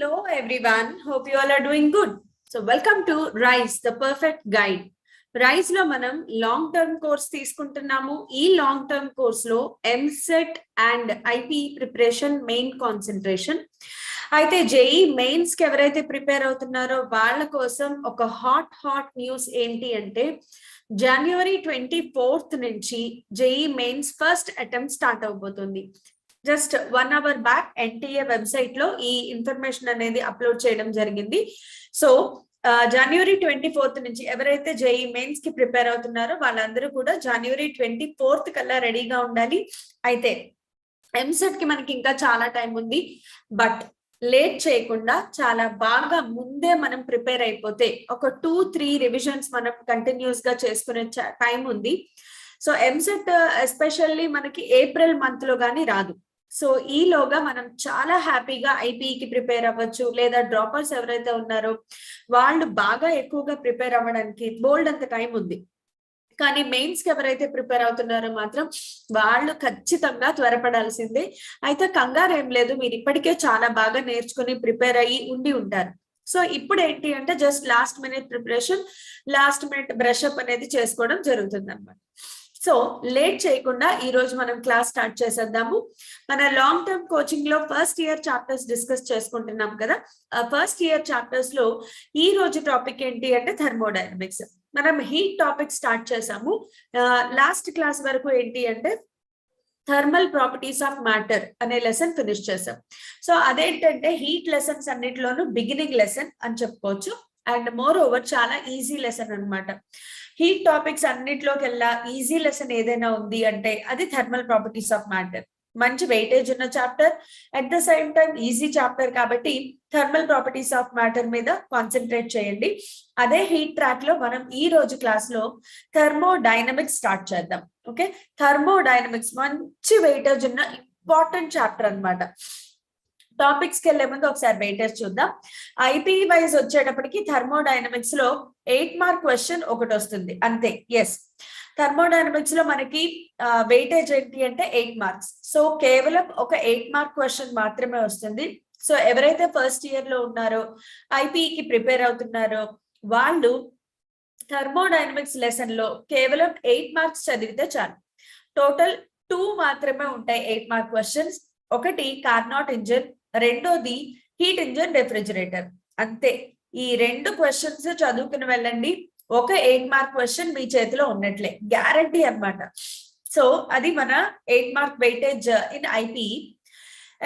Hello everyone, hope you all are doing good. So welcome to Rise, the perfect guide. Rise లో మనం long term course తీసుకుంటున్నాము. ఈ long term course లో EAMCET and IP preparation main concentration. అయితే JEE mains కి ఎవరైతే prepare అవుతున్నారో వాళ్ళ కోసం ఒక హాట్ న్యూస్ ఏంటి అంటే జనవరి 24th నుంచి JEE mains first attempt start అవబోతుంది. Just 1 hour back NTA website లో ఈ ఇన్ఫర్మేషన్ అనేది అప్లోడ్ చేయడం జరిగింది. సో జనవరి 24th నుంచి ఎవరైతే జేఈ మెయిన్స్ కి ప్రిపేర్ అవుతున్నారో వాళ్ళందరూ కూడా జనవరి 24th కల్లా రెడీగా ఉండాలి. అయితే ఎంసెట్ కి మనకి ఇంకా చాలా టైం ఉంది, బట్ లేట్ చేయకుండా చాలా బాగా ముందే మనం ప్రిపేర్ అయిపోతే ఒక 2-3 రివిజన్స్ మనం కంటిన్యూస్ గా చేసుకునే టైం ఉంది. సో ఎంసెట్ ఎస్పెషల్లీ మనకి ఏప్రిల్ మంత్ లో గానీ రాదు. సో ఈలోగా మనం చాలా హ్యాపీగా ఐపీఈకి ప్రిపేర్ అవ్వచ్చు, లేదా డ్రాపర్స్ ఎవరైతే ఉన్నారో వాళ్ళు బాగా ఎక్కువగా ప్రిపేర్ అవ్వడానికి బోల్డ్ అంత టైం ఉంది. కానీ మెయిన్స్ కి ఎవరైతే ప్రిపేర్ అవుతున్నారో మాత్రం వాళ్ళు ఖచ్చితంగా త్వరపడాల్సిందే. అయితే కంగారు ఏం లేదు, మీరు ఇప్పటికే చాలా బాగా నేర్చుకుని ప్రిపేర్ అయ్యి ఉండి ఉంటారు. సో ఇప్పుడు ఏంటి అంటే just last minute preparation, last minute brush up అనేది చేసుకోవడం జరుగుతుంది అన్నమాట. సో లేట్ చేయకుండా ఈ రోజు మనం క్లాస్ స్టార్ట్ చేసేద్దాము. మన లాంగ్ టర్మ్ కోచింగ్ లో ఫస్ట్ ఇయర్ చాప్టర్స్ డిస్కస్ చేసుకుంటున్నాం కదా. ఫస్ట్ ఇయర్ చాప్టర్స్ లో ఈ రోజు టాపిక్ ఏంటి అంటే థర్మోడైనమిక్స్. మనం హీట్ టాపిక్ స్టార్ట్ చేసాము. లాస్ట్ క్లాస్ వరకు ఏంటి అంటే థర్మల్ ప్రాపర్టీస్ ఆఫ్ మ్యాటర్ అనే లెసన్ ఫినిష్ చేసాం. సో అదేంటంటే హీట్ లెసన్స్ అన్నిటిలోనూ బిగినింగ్ లెసన్ అని చెప్పుకోవచ్చు. అండ్ మోర్ ఓవర్ చాలా ఈజీ లెసన్ అన్నమాట. హీట్ టాపిక్స్ అన్నిట్లోకి వెళ్ళా ఈజీ లెసన్ ఏదైనా ఉంది అంటే అది థర్మల్ ప్రాపర్టీస్ ఆఫ్ మ్యాటర్. మంచి వెయిటేజ్ ఉన్న chapter, at the same time easy chapter కాబట్టి థర్మల్ ప్రాపర్టీస్ ఆఫ్ మ్యాటర్ మీద కాన్సన్ట్రేట్ చేయండి. అదే హీట్ ట్రాక్ లో మనం ఈ రోజు క్లాస్ లో థర్మోడైనమిక్స్ స్టార్ట్ చేద్దాం. ఓకే, థర్మోడైనమిక్స్ మంచి వెయిటేజ్ ఉన్న ఇంపార్టెంట్ చాప్టర్ అన్నమాట. టాపిక్స్ కి వెళ్లే ముందు ఒకసారి వెయిటేజ్ చూద్దాం. ఐపీ వైజ్ వచ్చేటప్పటికి థర్మోడైనమిక్స్ లో 8 మార్క్ క్వశ్చన్ ఒకటి వస్తుంది అంతే. ఎస్, థర్మోడైనమిక్స్ లో మనకి వెయిటేజ్ ఏంటి అంటే 8 మార్క్స్. సో కేవలం ఒక 8 మార్క్ క్వశ్చన్ మాత్రమే వస్తుంది. సో ఎవరైతే ఫస్ట్ ఇయర్ లో ఉన్నారో ఐపీకి ప్రిపేర్ అవుతున్నారో వాళ్ళు థర్మోడైనమిక్స్ లెసన్ లో కేవలం 8 మార్క్స్ చదివితే చాలు. టోటల్ 2 మాత్రమే ఉంటాయి 8 మార్క్ క్వశ్చన్స్. ఒకటి కార్నాట్ ఇంజిన్, రెండోది హీట్ ఇంజిన్ రెఫ్రిజిరేటర్. అంతే, ఈ 2 క్వశ్చన్స్ చదువుకుని వెళ్ళండి. ఒక 8 మార్క్ క్వశ్చన్ మీ చేతిలో ఉన్నట్లే, గ్యారంటీ అన్నమాట. సో అది మన 8 mark weightage in IP.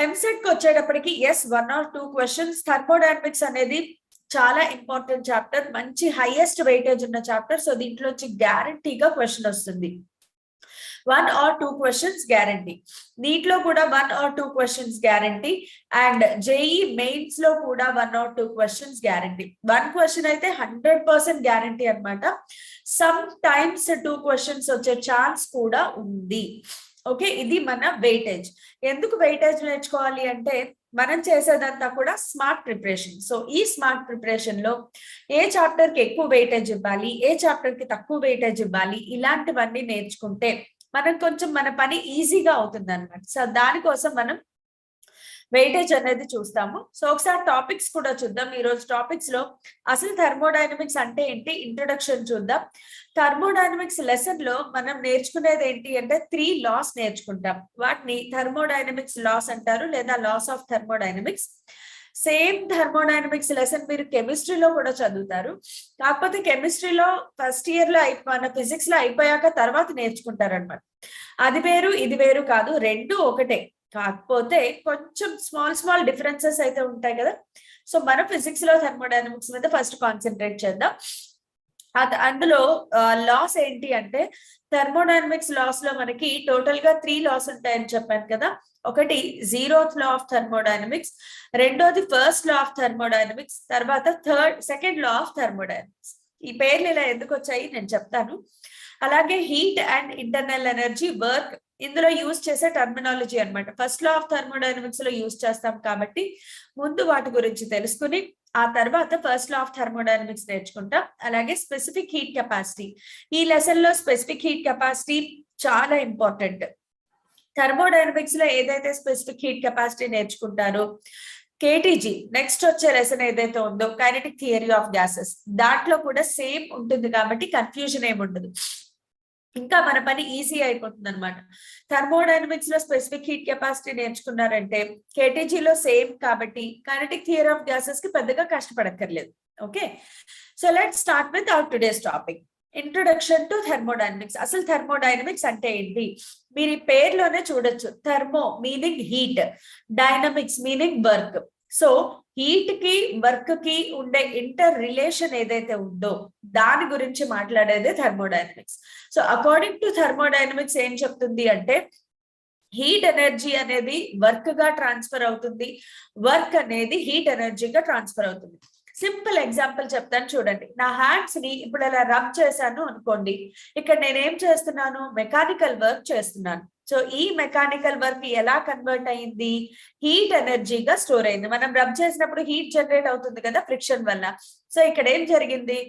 EAMCET కి వచ్చేటప్పటికి 1 or 2 క్వశ్చన్స్. థర్మోడైనమిక్స్ అనేది చాలా ఇంపార్టెంట్ చాప్టర్, మంచి హైయెస్ట్ వెయిటేజ్ ఉన్న చాప్టర్. సో దీంట్లోంచి గ్యారంటీగా క్వశ్చన్ వస్తుంది. 1 or 2 క్వశ్చన్స్ గ్యారంటీ. నీట్ లో కూడా 1 or 2 questions guarantee. And JEE mains లో కూడా 1 or 2 క్వశ్చన్స్ గ్యారంటీ. 1 క్వశ్చన్ అయితే 100% గ్యారంటీ అన్నమాట. సమ్ టైమ్స్ 2 క్వశ్చన్స్ వచ్చే ఛాన్స్ కూడా ఉంది. ఓకే, ఇది మన వెయిటేజ్. ఎందుకు వెయిటేజ్ నేర్చుకోవాలి అంటే మనం చేసేదంతా కూడా స్మార్ట్ ప్రిపరేషన్. సో ఈ స్మార్ట్ ప్రిపరేషన్ లో ఏ చాప్టర్ కి ఎక్కువ వెయిటేజ్ ఇవ్వాలి, ఏ చాప్టర్ కి తక్కువ వెయిటేజ్ ఇవ్వాలి, ఇలాంటివన్నీ నేర్చుకుంటే మనకు కొంచెం మన పని ఈజీగా అవుతుంది అన్నమాట. సో దానికోసం మనం వెయిటేజ్ అనేది చూస్తాము. సో ఒకసారి టాపిక్స్ కూడా చూద్దాం. ఈ రోజు టాపిక్స్ లో అసలు థర్మోడైనమిక్స్ అంటే ఏంటి ఇంట్రొడక్షన్ చూద్దాం. థర్మోడైనమిక్స్ లెసన్ లో మనం నేర్చుకునేది ఏంటి అంటే 3 లాస్ నేర్చుకుంటాం. వాటిని థర్మోడైనమిక్స్ లాస్ అంటారు, లేదా laws of thermodynamics. Same thermodynamics lesson మీరు కెమిస్ట్రీలో కూడా చదువుతారు. కాకపోతే కెమిస్ట్రీలో ఫస్ట్ ఇయర్ లో మన ఫిజిక్స్ లో అయిపోయాక తర్వాత నేర్చుకుంటారు అనమాట. అది వేరు ఇది వేరు కాదు, రెండు ఒకటే. కాకపోతే కొంచెం స్మాల్ డిఫరెన్సెస్ అయితే ఉంటాయి కదా. సో మన ఫిజిక్స్ లో థర్మోడైనమిక్స్ మీద ఫస్ట్ కాన్సన్ట్రేట్ చేద్దాం. అందులో లాస్ ఏంటి అంటే థర్మోడైనమిక్స్ లాస్ లో మనకి టోటల్ గా 3 లాస్ ఉంటాయని చెప్పాను కదా. ఒకటి జీరోత్ లా ఆఫ్ థర్మోడైనమిక్స్, రెండోది ఫస్ట్ లా ఆఫ్ థర్మోడైనమిక్స్, తర్వాత సెకండ్ లా ఆఫ్ థర్మోడైనమిక్స్. ఈ పేర్లు ఇలా ఎందుకు వచ్చాయి నేను చెప్తాను. అలాగే heat and internal energy, work ఇందులో యూజ్ చేసే టర్మినాలజీ అన్నమాట. ఫస్ట్ లా ఆఫ్ థర్మోడైనమిక్స్ లో యూజ్ చేస్తాం కాబట్టి ముందు వాటి గురించి తెలుసుకుని ఆ తర్వాత ఫస్ట్ లా ఆఫ్ థర్మోడైనమిక్స్ నేర్చుకుంటాం. అలాగే స్పెసిఫిక్ హీట్ కెపాసిటీ, ఈ లెసన్ లో స్పెసిఫిక్ హీట్ కెపాసిటీ చాలా ఇంపార్టెంట్. థర్మోడైనమిక్స్ లో ఏదైతే స్పెసిఫిక్ హీట్ కెపాసిటీ నేర్చుకుంటారో కేటీజీ నెక్స్ట్ వచ్చే లెసన్ ఏదైతే ఉందో కైనెటిక్ థియరీ ఆఫ్ గ్యాసెస్, దాంట్లో కూడా సేమ్ ఉంటుంది కాబట్టి కన్ఫ్యూజన్ ఏమి ఉండదు, ఇంకా మన పని ఈజీ అయిపోతుంది అనమాట. థర్మోడైనమిక్స్ లో స్పెసిఫిక్ హీట్ కెపాసిటీ నేర్చుకున్నారంటే కేటీజీలో సేమ్ కాబట్టి కైనెటిక్ థియరీ ఆఫ్ గ్యాసెస్ కి పెద్దగా కష్టపడక్కర్లేదు. Okay, so let's start with our today's topic, introduction to thermodynamics. అసలు థర్మోడైనమిక్స్ అంటే ఏంటి? మీరు ఈ పేర్లోనే చూడొచ్చు, thermo meaning heat, dynamics meaning work. So heat కి వర్క్ కి ఉండే ఇంటర్ రిలేషన్ ఏదైతే ఉందో దాని గురించి మాట్లాడేదే thermodynamics. So according to thermodynamics ఏం చెప్తుంది అంటే హీట్ ఎనర్జీ అనేది వర్క్ గా ట్రాన్స్ఫర్ అవుతుంది, వర్క్ అనేది హీట్ ఎనర్జీగా ట్రాన్స్ఫర్ అవుతుంది. సింపుల్ ఎగ్జాంపుల్ చెప్తాను చూడండి. నా హ్యాండ్స్ ని ఇప్పుడు ఇలా రబ్ చేశాను అనుకోండి, ఇక్కడ నేనేం చేస్తున్నాను? మెకానికల్ వర్క్ చేస్తున్నాను. సో ఈ మెకానికల్ వర్క్ ఎలా కన్వర్ట్ అయింది? హీట్ ఎనర్జీగా స్టోర్ అయింది. మనం రబ్ చేసినప్పుడు హీట్ జనరేట్ అవుతుంది కదా ఫ్రిక్షన్ వల్ల. సో ఇక్కడ ఏం జరిగింది?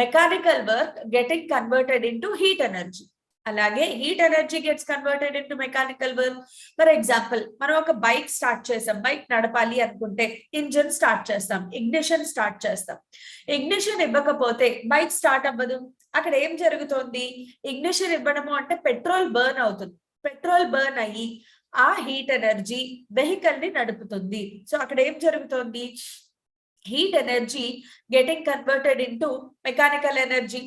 Mechanical work getting converted into heat energy. అలాగే heat energy gets converted into mechanical work. For example, మనం ఒక బైక్ స్టార్ట్ చేసాం, బైక్ నడపాలి అనుకుంటే ఇంజిన్ స్టార్ట్ చేస్తాం, ఇగ్నిషన్ స్టార్ట్ చేస్తాం. ఇగ్నిషన్ ఇవ్వకపోతే బైక్ స్టార్ట్ అవ్వదు. అక్కడ ఏం జరుగుతోంది? ఇగ్నిషన్ ఇవ్వడము అంటే పెట్రోల్ బర్న్ అవుతుంది. పెట్రోల్ బర్న్ అయ్యి ఆ హీట్ ఎనర్జీ వెహికల్ ని నడుపుతుంది. సో అక్కడ ఏం జరుగుతోంది? Heat energy getting converted into mechanical energy.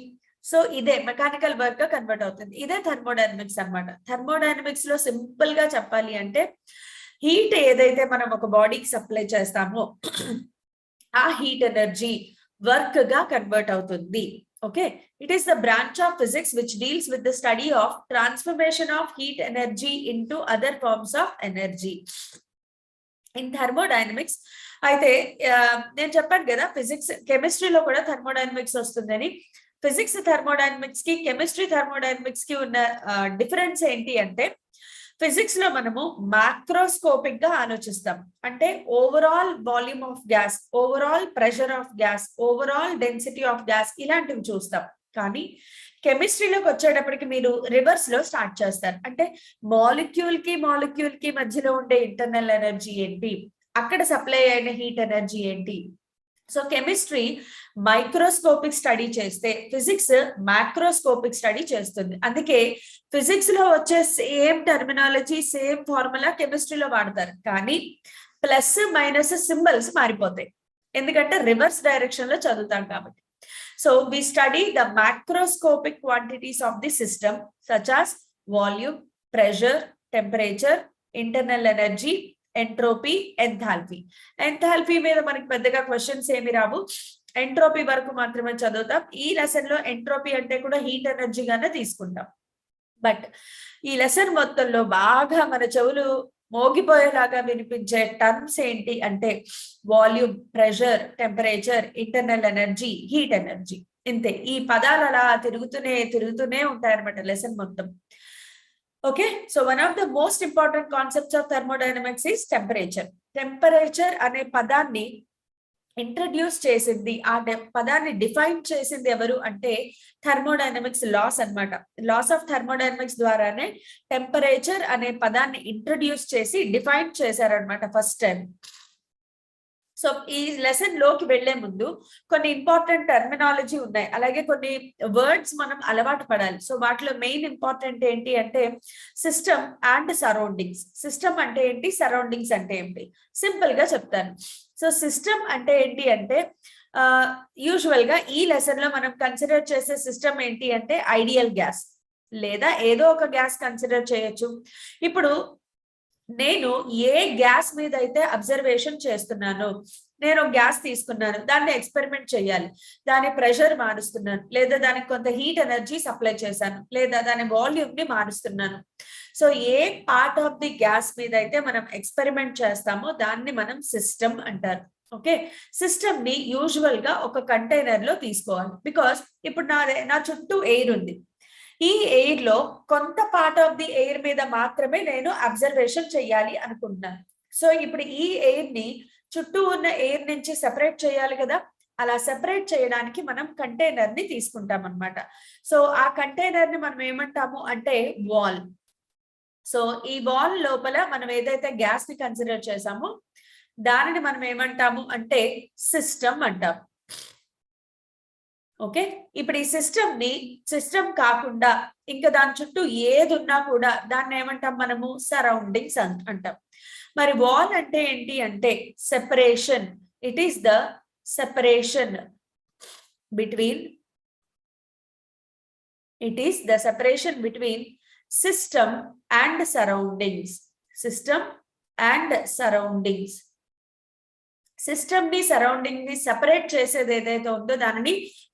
So ఇదే మెకానికల్ వర్క్ గా కన్వర్ట్ అవుతుంది. ఇదే థర్మోడైనమిక్స్ అన్నమాట. థర్మోడైనమిక్స్ లో సింపుల్ గా చెప్పాలి అంటే హీట్ ఏదైతే మనం ఒక బాడీకి సప్లై చేస్తామో ఆ హీట్ ఎనర్జీ వర్క్ గా కన్వర్ట్ అవుతుంది. Okay, it is the branch of physics which deals with the study of transformation of heat energy into other forms of energy in thermodynamics. అయితే నేను చెప్పాను కదా ఫిజిక్స్ కెమిస్ట్రీలో కూడా థర్మోడైనమిక్స్ వస్తుందని. ఫిజిక్స్ థర్మోడైనమిక్స్ కి కెమిస్ట్రీ థర్మోడైనమిక్స్ కి ఉన్న డిఫరెన్స్ ఏంటి అంటే ఫిజిక్స్ లో మనము మాక్రోస్కోపిక్ గా ఆలోచిస్తాం. అంటే overall volume of gas, overall pressure of gas, overall density of gas ఇలాంటివి చూస్తాం. కానీ కెమిస్ట్రీలోకి వచ్చేటప్పటికి మీరు రివర్స్ లో స్టార్ట్ చేస్తారు. అంటే మాలిక్యూల్ కి మధ్యలో ఉండే ఇంటర్నల్ ఎనర్జీ ఏంటి, అక్కడ సప్లై అయిన హీట్ ఎనర్జీ ఏంటి. సో కెమిస్ట్రీ మైక్రోస్కోపిక్ స్టడీ చేస్తే ఫిజిక్స్ మాక్రోస్కోపిక్ స్టడీ చేస్తుంది. అందుకే ఫిజిక్స్ లో వచ్చే సేమ్ టర్మినాలజీ, సేమ్ ఫార్ములా కెమిస్ట్రీలో వాడతారు, కానీ ప్లస్ మైనస్ సింబల్స్ మారిపోతాయి, ఎందుకంటే రివర్స్ డైరెక్షన్ లో చదువుతాం కాబట్టి. So we study the macroscopic quantities of the system such as volume, pressure, temperature, internal energy, entropy, enthalpy. Enthalpy మీద మనకి పెద్దగా క్వశ్చన్స్ ఏమి రావు, ఎంట్రోపీ వరకు మాత్రమే చదువుతాం. ఈ లెసన్ లో ఎంట్రోపీ అంటే కూడా హీట్ ఎనర్జీగానే తీసుకుంటాం. బట్ ఈ లెసన్ మొత్తంలో బాగా మన చెవులు మోగిపోయేలాగా వినిపించే టర్మ్స్ ఏంటి అంటే volume, pressure, temperature, internal energy, heat energy. ఇంతే, ఈ పదాలు అలా తిరుగుతూనే ఉంటాయన్నమాట లెసన్ మొత్తం. Okay, so one of the most important concepts of thermodynamics is temperature. Temperature అనే పదాన్ని ఇంట్రడ్యూస్ చేసింది, ఆ పదాన్ని డిఫైన్ చేసింది ఎవరు అంటే థర్మోడైనమిక్స్ లాస్ అన్నమాట. లాస్ ఆఫ్ థర్మోడైనమిక్స్ ద్వారానే టెంపరేచర్ అనే పదాన్ని ఇంట్రడ్యూస్ చేసి డిఫైన్ చేశారనమాట ఫస్ట్ టైం. సో ఈ లెసన్ లోకి వెళ్లే ముందు కొన్ని ఇంపార్టెంట్ టర్మినాలజీ ఉన్నాయి, అలాగే కొన్ని వర్డ్స్ మనం అలవాటు పడాలి. సో వాటిలో మెయిన్ ఇంపార్టెంట్ ఏంటి అంటే సిస్టమ్ అండ్ సరౌండింగ్స్. సిస్టమ్ అంటే ఏంటి, సరౌండింగ్స్ అంటే ఏంటి, సింపుల్ గా చెప్తాను. సో సిస్టమ్ అంటే ఏంటి అంటే యూజువల్ గా ఈ లెసన్ లో మనం కన్సిడర్ చేసే సిస్టమ్ ఏంటి అంటే ఐడియల్ గ్యాస్, లేదా ఏదో ఒక గ్యాస్ కన్సిడర్ చేయొచ్చు. ఇప్పుడు నేను ఏ గ్యాస్ మీద అయితే అబ్జర్వేషన్ చేస్తున్నాను, నేను గ్యాస్ తీసుకున్నాను, దాన్ని ఎక్స్పెరిమెంట్ చేయాలి, దాని ప్రెషర్ మారుస్తున్నాను, లేదా దానికి కొంత హీట్ ఎనర్జీ సప్లై చేశాను, లేదా దాని వాల్యూమ్ ని మారుస్తున్నాను. So a part of the gas మీద అయితే మనం ఎక్స్పెరిమెంట్ చేస్తామో దాన్ని మనం సిస్టమ్ అంటారు. ఓకే, సిస్టమ్ ని యూజువల్ గా ఒక కంటైనర్ లో తీసుకోవాలి. బికాస్ ఇప్పుడు నా చుట్టూ ఎయిర్ ఉంది, ఈ ఎయిర్ లో కొంత పార్ట్ ఆఫ్ ది ఎయిర్ మీద మాత్రమే నేను అబ్జర్వేషన్ చేయాలి అనుకుంటున్నాను. సో ఇప్పుడు ఈ ఎయిర్ ని చుట్టూ ఉన్న ఎయిర్ నుంచి సెపరేట్ చేయాలి కదా, అలా సెపరేట్ చేయడానికి మనం కంటైనర్ ని తీసుకుంటాం అన్నమాట. సో ఆ కంటైనర్ ని మనం ఏమంటాము అంటే వాల్. సో ఈ వాల్ లోపల మనం ఏదైతే గ్యాస్ ని కన్సిడర్ చేసామో దానిని మనం ఏమంటాము అంటే సిస్టమ్ అంటాం. ఓకే, ఇప్పుడు ఈ సిస్టమ్ కాకుండా ఇంకా దాని చుట్టూ ఏది ఉన్నా కూడా దాన్ని ఏమంటాం మనము సరౌండింగ్స్ అంటాం. మరి వాల్ అంటే ఏంటి అంటే separation. It is the separation between system and surroundings. System ని సరౌండింగ్ ని సెపరేట్ చేసేది ఏదైతే ఉందో దానిని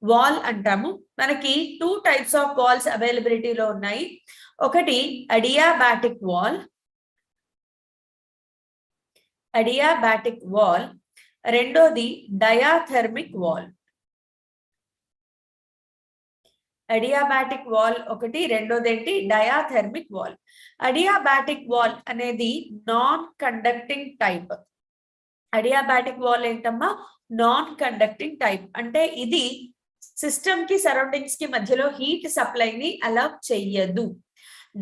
వాల్ అంటాము. మనకి 2 టైప్స్ ఆఫ్ వాల్స్ అవైలబిలిటీలో ఉన్నాయి. ఒకటి అడియాబాటిక్ వాల్, రెండోది డయాథర్మిక్ వాల్. అడియాబాటిక్ వాల్ ఒకటి, రెండోది ఏంటి డయాథర్మిక్ వాల్. అడియాబాటిక్ వాల్ అనేది non conducting type. Adiabatic wall ఏంటమ్మా నాన్ కండక్టింగ్ టైప్. అంటే ఇది సిస్టమ్ కి సరౌండింగ్స్ కి మధ్యలో హీట్ సప్లైని అలౌ చెయ్యదు.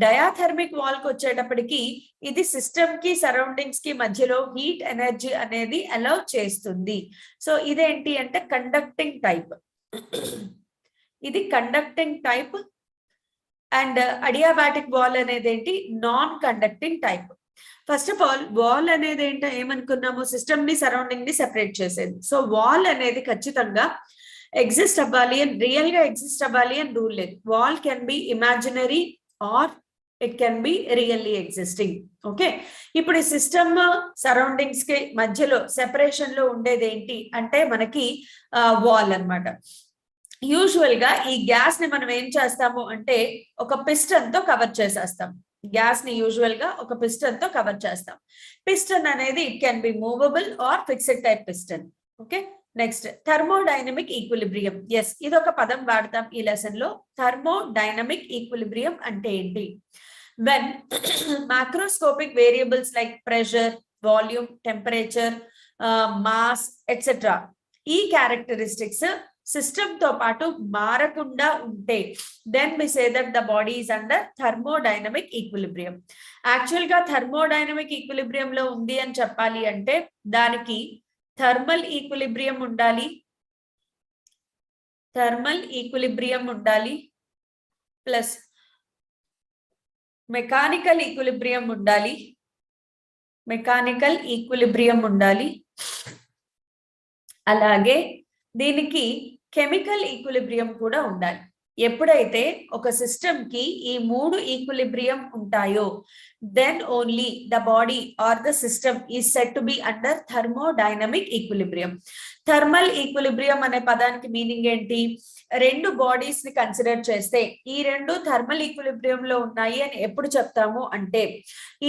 డయాథర్మిక్ వాల్ కి వచ్చేటప్పటికి ఇది సిస్టమ్ కి సరౌండింగ్స్ కి మధ్యలో హీట్ ఎనర్జీ అనేది అలౌ చేస్తుంది. సో ఇదేంటి అంటే కండక్టింగ్ టైప్. ఇది conducting type. And adiabatic wall అనేది ఏంటి non conducting type. First of all wall అనేది ఏంటో ఏమనుకున్నాము సిస్టమ్ ని సరౌండింగ్ ని సెపరేట్ చేసేది. సో వాల్ అనేది ఖచ్చితంగా ఎగ్జిస్ట్ అవ్వాలి అని రియల్ గా ఎగ్జిస్ట్ అవ్వాలి అని రూల్ లేదు. Wall can be imaginary or it can be really existing. Okay, ఇప్పుడు ఈ సిస్టమ్ సరౌండింగ్స్ కి మధ్యలో సెపరేషన్ లో ఉండేది ఏంటి అంటే మనకి వాల్ అన్నమాట. యూజువల్ గా ఈ గ్యాస్ ని మనం ఏం చేస్తాము అంటే ఒక పిస్టన్ తో కవర్ చేసేస్తాం. గ్యాస్ ని యూజువల్ గా ఒక పిస్టన్ తో కవర్ చేస్తాం. పిస్టన్ అనేది it can be movable or fixed type piston. Okay, next thermodynamic equilibrium. Yes, ఇది ఒక పదం వాడతాం ఈ లెసన్ లో. థర్మోడైనమిక్ ఈక్విలిబ్రియం అంటే ఏంటి? when macroscopic variables like pressure, volume, temperature, mass, etc. ఈ క్యారెక్టరిస్టిక్స్ సిస్టమ్ తో పాటు మారకుండా ఉంటే then we say that the body is under thermodynamic equilibrium. Actual గా థర్మోడైనమిక్ ఈక్విలిబ్రియం లో ఉంది అని చెప్పాలి అంటే దానికి థర్మల్ ఈక్విలిబ్రియం ఉండాలి, ప్లస్ మెకానికల్ ఈక్విలిబ్రియం ఉండాలి, అలాగే దీనికి కెమికల్ ఈక్విలిబ్రియం కూడా ఉండాలి. ఎప్పుడైతే ఒక సిస్టమ్ కి ఈ 3 ఈక్విలిబ్రియం ఉంటాయో then only the body or the system is set to be under thermodynamic equilibrium. Thermal equilibrium అనే పదానికి మీనింగ్ ఏంటి? 2 బాడీస్ ని కన్సిడర్ చేస్తే ఈ 2 థర్మల్ ఈక్విలిబ్రియం లో ఉన్నాయి అని ఎప్పుడు చెప్తాము అంటే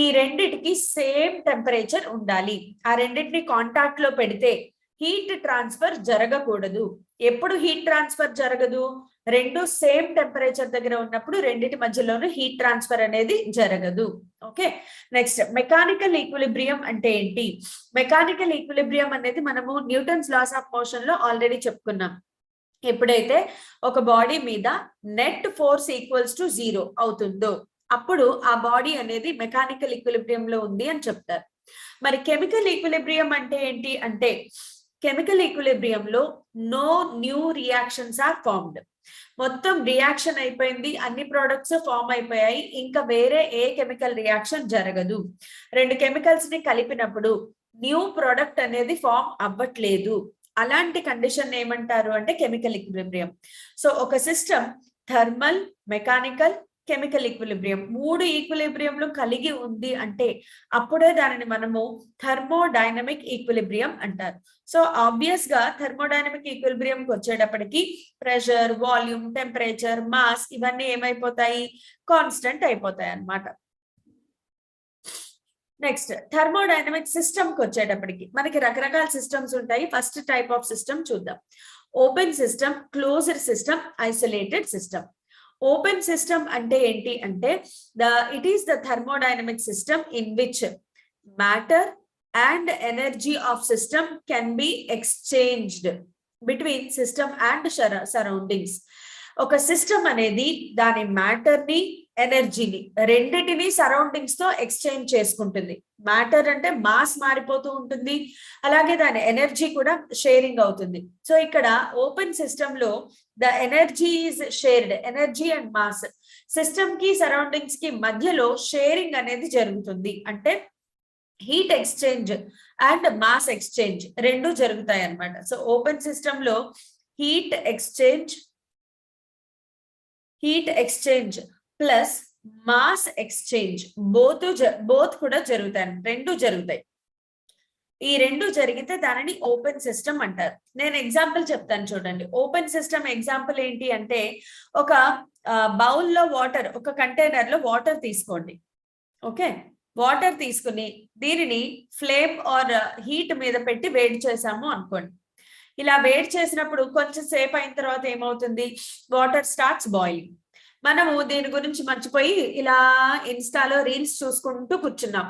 ఈ రెండిటికి సేమ్ టెంపరేచర్ ఉండాలి. ఆ రెండిటిని కాంటాక్ట్ లో పెడితే హీట్ ట్రాన్స్ఫర్ జరగకూడదు. ఎప్పుడు హీట్ ట్రాన్స్ఫర్ జరగదు? 2 సేమ్ టెంపరేచర్ దగ్గర ఉన్నప్పుడు రెండిటి మధ్యలోనూ హీట్ ట్రాన్స్ఫర్ అనేది జరగదు. ఓకే, నెక్స్ట్ మెకానికల్ ఈక్విలిబ్రియం అంటే ఏంటి? మెకానికల్ ఈక్విలిబ్రియం అనేది మనము న్యూటన్స్ లాస్ ఆఫ్ మోషన్ లో ఆల్రెడీ చెప్పుకున్నాం. ఎప్పుడైతే ఒక బాడీ మీద నెట్ ఫోర్స్ ఈక్వల్స్ టు 0 అవుతుందో అప్పుడు ఆ బాడీ అనేది మెకానికల్ ఈక్విలిబ్రియం లో ఉంది అని చెప్తారు. మరి కెమికల్ ఈక్విలిబ్రియం అంటే ఏంటి అంటే కెమికల్ ఈక్విలిబ్రియం లో no new reactions are formed. మొత్తం రియాక్షన్ అయిపోయింది, అన్ని ప్రొడక్ట్స్ ఫామ్ అయిపోయాయి, ఇంకా వేరే ఏ కెమికల్ రియాక్షన్ జరగదు. 2 కెమికల్స్ ని కలిపినప్పుడు న్యూ ప్రొడక్ట్ అనేది ఫామ్ అవ్వట్లేదు. అలాంటి కండిషన్ ఏమంటారు అంటే కెమికల్ ఈక్విలిబ్రియం. సో ఒక system thermal, mechanical, chemical equilibrium 3 ఈక్విలిబ్రియంలు కలిగి ఉంది అంటే అప్పుడే దానిని మనము థర్మోడైనమిక్ ఈక్విలిబ్రియం అంటారు. సో ఆబ్వియస్ గా థర్మోడైనమిక్ ఈక్విలిబ్రియంకి వచ్చేటప్పటికి ప్రెషర్, వాల్యూమ్, టెంపరేచర్, మాస్ ఇవన్నీ ఏమైపోతాయి? కాన్స్టెంట్ అయిపోతాయి అన్నమాట. నెక్స్ట్ థర్మోడైనమిక్ సిస్టమ్ కి వచ్చేటప్పటికి మనకి రకరకాల సిస్టమ్స్ ఉంటాయి. ఫస్ట్ టైప్ ఆఫ్ సిస్టమ్ చూద్దాం. Open system, closed system, isolated system. Open system అంటే ఏంటి అంటే it is the thermodynamic system in which matter and energy of system can be exchanged between system and surroundings. ఒక system అనేది దాని matter ని, ఎనర్జీని రెండిటిని సరౌండింగ్స్ తో ఎక్స్చేంజ్ చేసుకుంటుంది. మ్యాటర్ అంటే మాస్ మారిపోతూ ఉంటుంది, అలాగే దాని ఎనర్జీ కూడా షేరింగ్ అవుతుంది. సో ఇక్కడ ఓపెన్ సిస్టమ్ లో the energy is shared, energy and mass system కి సరౌండింగ్స్ కి మధ్యలో షేరింగ్ అనేది జరుగుతుంది. అంటే heat exchange and mass exchange రెండు జరుగుతాయి అన్నమాట. సో ఓపెన్ సిస్టమ్ లో heat exchange plus mass exchange both కూడా జరుగుతాయి, రెండు జరుగుతాయి. ఈ రెండు జరిగితే దానిని ఓపెన్ సిస్టమ్ అంటారు. నేను ఎగ్జాంపుల్ చెప్తాను చూడండి. ఓపెన్ సిస్టమ్ ఎగ్జాంపుల్ ఏంటి అంటే, ఒక బౌల్లో వాటర్, ఒక కంటైనర్ లో వాటర్ తీసుకోండి. ఓకే, వాటర్ తీసుకుని దీనిని ఫ్లేమ్ ఆర్ హీట్ మీద పెట్టి వేడి చేసాము అనుకోండి. ఇలా వేడి చేసినప్పుడు కొంచెం సేపు అయిన తర్వాత ఏమవుతుంది, వాటర్ స్టార్ట్స్ బాయిలింగ్. మనము దీని గురించి మర్చిపోయి ఇలా ఇన్స్టాలో రీల్స్ చూసుకుంటూ కూర్చున్నాం.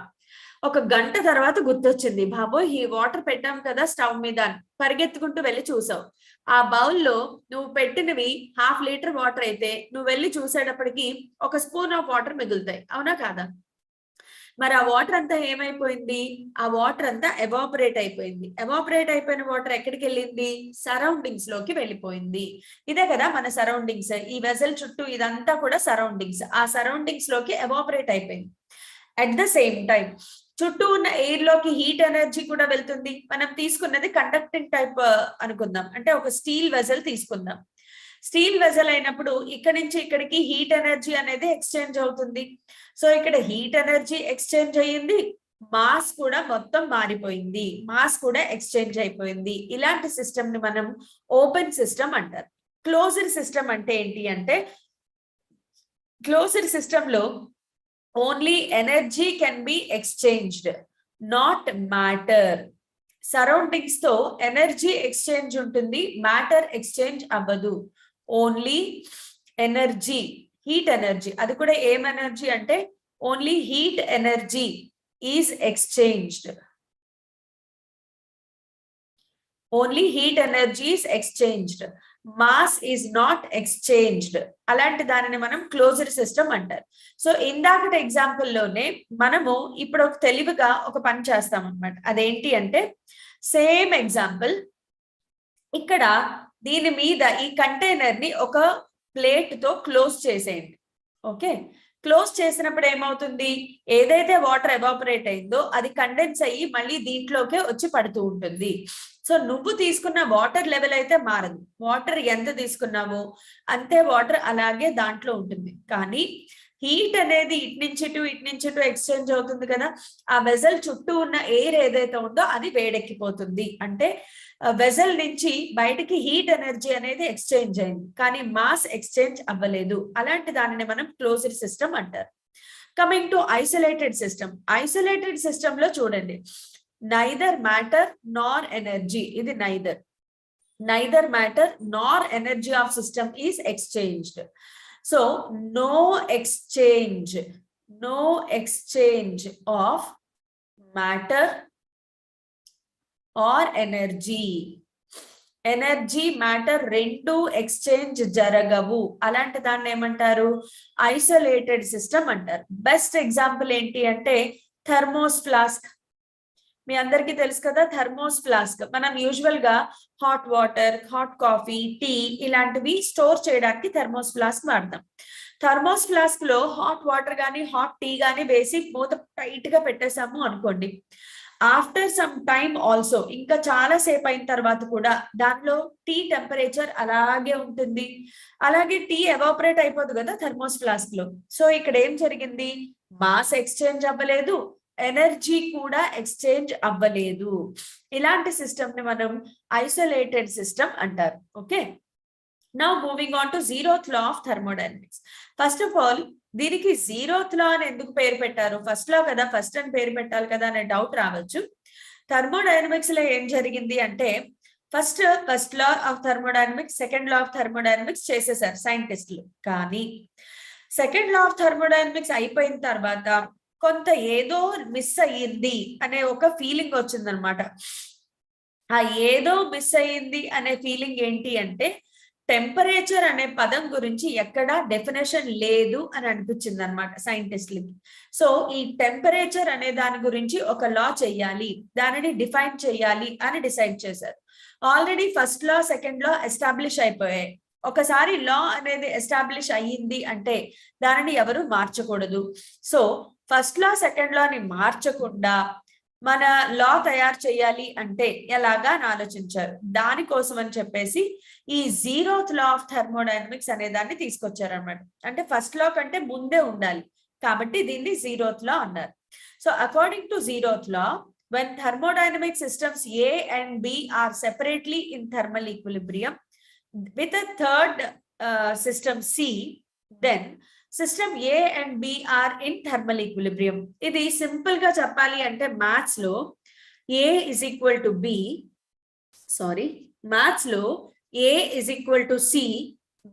ఒక గంట తర్వాత గుర్తొచ్చింది, బాబోయ్ ఈ వాటర్ పెట్టాం కదా స్టవ్ మీద, పరిగెత్తుకుంటూ వెళ్ళి చూసావు. ఆ బౌల్లో నువ్వు పెట్టినవి 1/2 లీటర్ వాటర్ అయితే నువ్వు వెళ్ళి చూసేటప్పటికి 1 స్పూన్ ఆఫ్ వాటర్ మిగులుతాయి, అవునా కాదా? మరి ఆ వాటర్ అంతా ఏమైపోయింది, ఆ వాటర్ అంతా ఎవాపరేట్ అయిపోయింది. ఎవాపరేట్ అయిపోయిన వాటర్ ఎక్కడికి వెళ్ళింది, సరౌండింగ్స్ లోకి వెళ్ళిపోయింది. ఇదే కదా మన సరౌండింగ్స్, ఈ వెజల్ చుట్టూ ఇదంతా కూడా సరౌండింగ్స్. ఆ సరౌండింగ్స్ లోకి ఎవాపరేట్ అయిపోయింది. అట్ ద సేమ్ టైం చుట్టూ ఉన్న ఎయిర్ లోకి హీట్ ఎనర్జీ కూడా వెళ్తుంది. మనం తీసుకున్నది కండక్టింగ్ టైప్ అనుకుందాం, అంటే ఒక స్టీల్ వెజల్ తీసుకుందాం. స్టీల్ వెజల్ అయినప్పుడు ఇక్కడ నుంచి ఇక్కడికి హీట్ ఎనర్జీ అనేది ఎక్స్చేంజ్ అవుతుంది. సో ఇక్కడ హీట్ ఎనర్జీ ఎక్స్చేంజ్ అయ్యింది, మాస్ కూడా మొత్తం మారిపోయింది, మాస్ కూడా ఎక్స్చేంజ్ అయిపోయింది. ఇలాంటి సిస్టమ్ ని మనం ఓపెన్ సిస్టమ్ అంటారు. క్లోజ్డ్ సిస్టమ్ అంటే ఏంటి అంటే, క్లోజ్డ్ సిస్టమ్ లో only energy can be exchanged, not matter. Surroundings తో ఎనర్జీ ఎక్స్చేంజ్ ఉంటుంది, మ్యాటర్ ఎక్స్చేంజ్ అవ్వదు. ఓన్లీ ఎనర్జీ, హీట్ ఎనర్జీ, అది కూడా ఏం ఎనర్జీ అంటే only heat energy is exchanged. Only heat energy is exchanged, mass is not exchanged. అలాంటి దానిని మనం క్లోజ్డ్ సిస్టమ్ అంటారు. సో ఇందాకటి ఎగ్జాంపుల్ లోనే మనము ఇప్పుడు ఒక తెలివిగా ఒక పని చేస్తాం అనమాట. అదేంటి అంటే, సేమ్ ఎగ్జాంపుల్ ఇక్కడ దీని మీద ఈ కంటైనర్ ని ఒక ప్లేట్ తో క్లోజ్ చేసేయండి. ఓకే, క్లోజ్ చేసినప్పుడు ఏమవుతుంది, ఏదైతే వాటర్ ఎవాపరేట్ అయిందో అది కండెన్స్ అయ్యి మళ్ళీ దీంట్లోకే వచ్చి పడుతూ ఉంటుంది. సో నువ్వు తీసుకున్న వాటర్ లెవెల్ అయితే మారదు, వాటర్ ఎంత తీసుకున్నావో అంతే వాటర్ అలాగే దాంట్లో ఉంటుంది. కానీ హీట్ అనేది ఇటు నుంచి ఇటు ఎక్స్చేంజ్ అవుతుంది కదా. ఆ వెజల్ చుట్టూ ఉన్న ఎయిర్ ఏదైతే ఉందో అది వేడెక్కిపోతుంది. అంటే వెజల్ నుంచి బయటికి హీట్ ఎనర్జీ అనేది ఎక్స్చేంజ్ అయింది, కానీ మాస్ ఎక్స్చేంజ్ అవ్వలేదు. అలాంటి దానిని మనం క్లోజ్డ్ సిస్టమ్ అంటారు. Coming to isolated system. Isolated system లో చూడండి, నైదర్ మ్యాటర్ నార్ ఎనర్జీ, ఇది neither matter nor energy of system is exchanged. So no exchange of matter or energy. Energy matter రెండు exchange జరగవు. అలాంటి దాన్ని ఏమంటారు, ఐసోలేటెడ్ సిస్టమ్ అంటారు. బెస్ట్ ఎగ్జాంపుల్ ఏంటి అంటే థర్మోస్ ఫ్లాస్క్. మీ అందరికీ తెలుసు కదా థర్మోస్ ఫ్లాస్క్. మనం యూజువల్ గా hot water, hot coffee, tea ఇలాంటివి స్టోర్ చేయడానికి థర్మోస్ ఫ్లాస్క్ వాడతాం. థర్మోస్ ఫ్లాస్క్ లో హాట్ వాటర్ కానీ హాట్ టీ కానీ వేసి మూత టైట్ గా పెట్టేసాము అనుకోండి, ఆఫ్టర్ సమ్ టైమ్ ఆల్సో, ఇంకా చాలా సేపు అయిన తర్వాత కూడా దానిలో టీ టెంపరేచర్ అలాగే ఉంటుంది. అలాగే టీ ఎవాపరేట్ అయిపోదు కదా థర్మోస్ ఫ్లాస్క్ లో. సో ఇక్కడ ఏం జరిగింది, మాస్ ఎక్స్చేంజ్ అవ్వలేదు, ఎనర్జీ కూడా ఎక్స్చేంజ్ అవ్వలేదు. ఇలాంటి సిస్టమ్ ని మనం ఐసోలేటెడ్ సిస్టమ్ అంటారు. Okay, now moving on to zeroth law of thermodynamics. First of all దీనికి జీరోత్ లా అని ఎందుకు పేరు పెట్టారు, ఫస్ట్ లా కదా, ఫస్ట్ అని పేరు పెట్టాలి కదా అనే డౌట్ రావచ్చు. థర్మోడైనమిక్స్ లో ఏం జరిగింది అంటే, first law of thermodynamics, second law of thermodynamics చేసేసారు సైంటిస్టులు. కానీ సెకండ్ లా ఆఫ్ థర్మోడైనమిక్స్ అయిపోయిన తర్వాత కొంత ఏదో మిస్ అయ్యింది అనే ఒక ఫీలింగ్ వచ్చిందనమాట. ఆ ఏదో మిస్ అయ్యింది అనే ఫీలింగ్ ఏంటి అంటే, టెంపరేచర్ అనే పదం గురించి ఎక్కడా డెఫినేషన్ లేదు అని అనిపించింది అనమాట సైంటిస్టులకి. సో ఈ టెంపరేచర్ అనే దాని గురించి ఒక లా చెయ్యాలి, దానిని డిఫైన్ చేయాలి అని డిసైడ్ చేశారు. ఆల్రెడీ ఫస్ట్ లా సెకండ్ లా ఎస్టాబ్లిష్ అయిపోయాయి. ఒకసారి లా అనేది ఎస్టాబ్లిష్ అయ్యింది అంటే దానిని ఎవరు మార్చకూడదు. సో ఫస్ట్ లా సెకండ్ లాని మార్చకుండా మన లా తయారు చేయాలి అంటే ఎలాగా అని ఆలోచించారు. దానికోసం అని చెప్పేసి ఈ జీరోత్ లా ఆఫ్ థర్మోడైనమిక్స్ అనే దాన్ని తీసుకొచ్చారు అనమాట. అంటే ఫస్ట్ లా కంటే ముందే ఉండాలి కాబట్టి దీన్ని జీరోత్ లా అన్నారు. So according to zeroth law, when thermodynamic systems A and B are separately in thermal equilibrium with a third system C, then system A and B are in thermal equilibrium. ఇది simple గా చెప్పాలి అంటే maths లో A is equal to B, maths లో A is equal to C,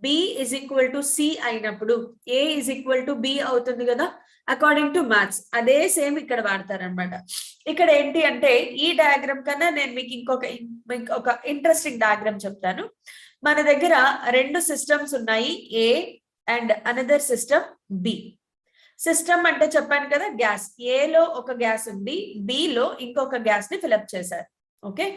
B is equal to C అయినప్పుడు A is equal to B అవుతుంది కదా according to maths. అదే సేమ్ ఇక్కడ వాడతారనమాట. ఇక్కడ ఏంటి అంటే ఈ డయాగ్రామ్ కన్నా నేను మీకు ఇంకొక ఇంట్రెస్టింగ్ డయాగ్రామ్ చెప్తాను. మన దగ్గర రెండు సిస్టమ్స్ ఉన్నాయి, A and another system B. System అంటే చెప్పాను కదా గ్యాస్, ఏలో ఒక గ్యాస్ ఉంది, బిలో ఇంకొక గ్యాస్ ని ఫిలప్ చేశారు. ఓకే,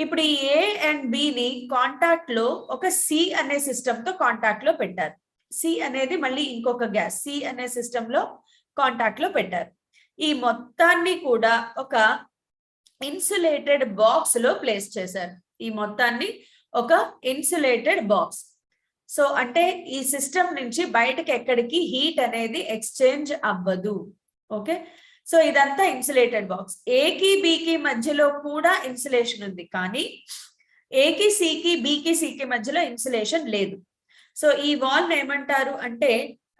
ఇప్పుడు ఈ ఏ అండ్ బిని కాంటాక్ట్ లో ఒక సి అనే సిస్టమ్ తో కాంటాక్ట్ లో పెట్టారు. సి అనేది మళ్ళీ ఇంకొక గ్యాస్, సి అనే సిస్టమ్ లో కాంటాక్ట్ లో పెట్టారు. ఈ మొత్తాన్ని కూడా ఒక ఇన్సులేటెడ్ బాక్స్ లో ప్లేస్ చేశారు. ఈ మొత్తాన్ని ఒక ఇన్సులేటెడ్ బాక్స్. సో అంటే ఈ సిస్టమ్ నుంచి బయటకి ఎక్కడికి హీట్ అనేది ఎక్స్చేంజ్ అవ్వదు. ఓకే, సో ఇదంతా ఇన్సులేటెడ్ బాక్స్. ఏకి బికి మధ్యలో కూడా ఇన్సులేషన్ ఉంది, కానీ ఏకి సికి బికి సికి మధ్యలో ఇన్సులేషన్ లేదు. సో ఈ వాల్ ఏమంటారు అంటే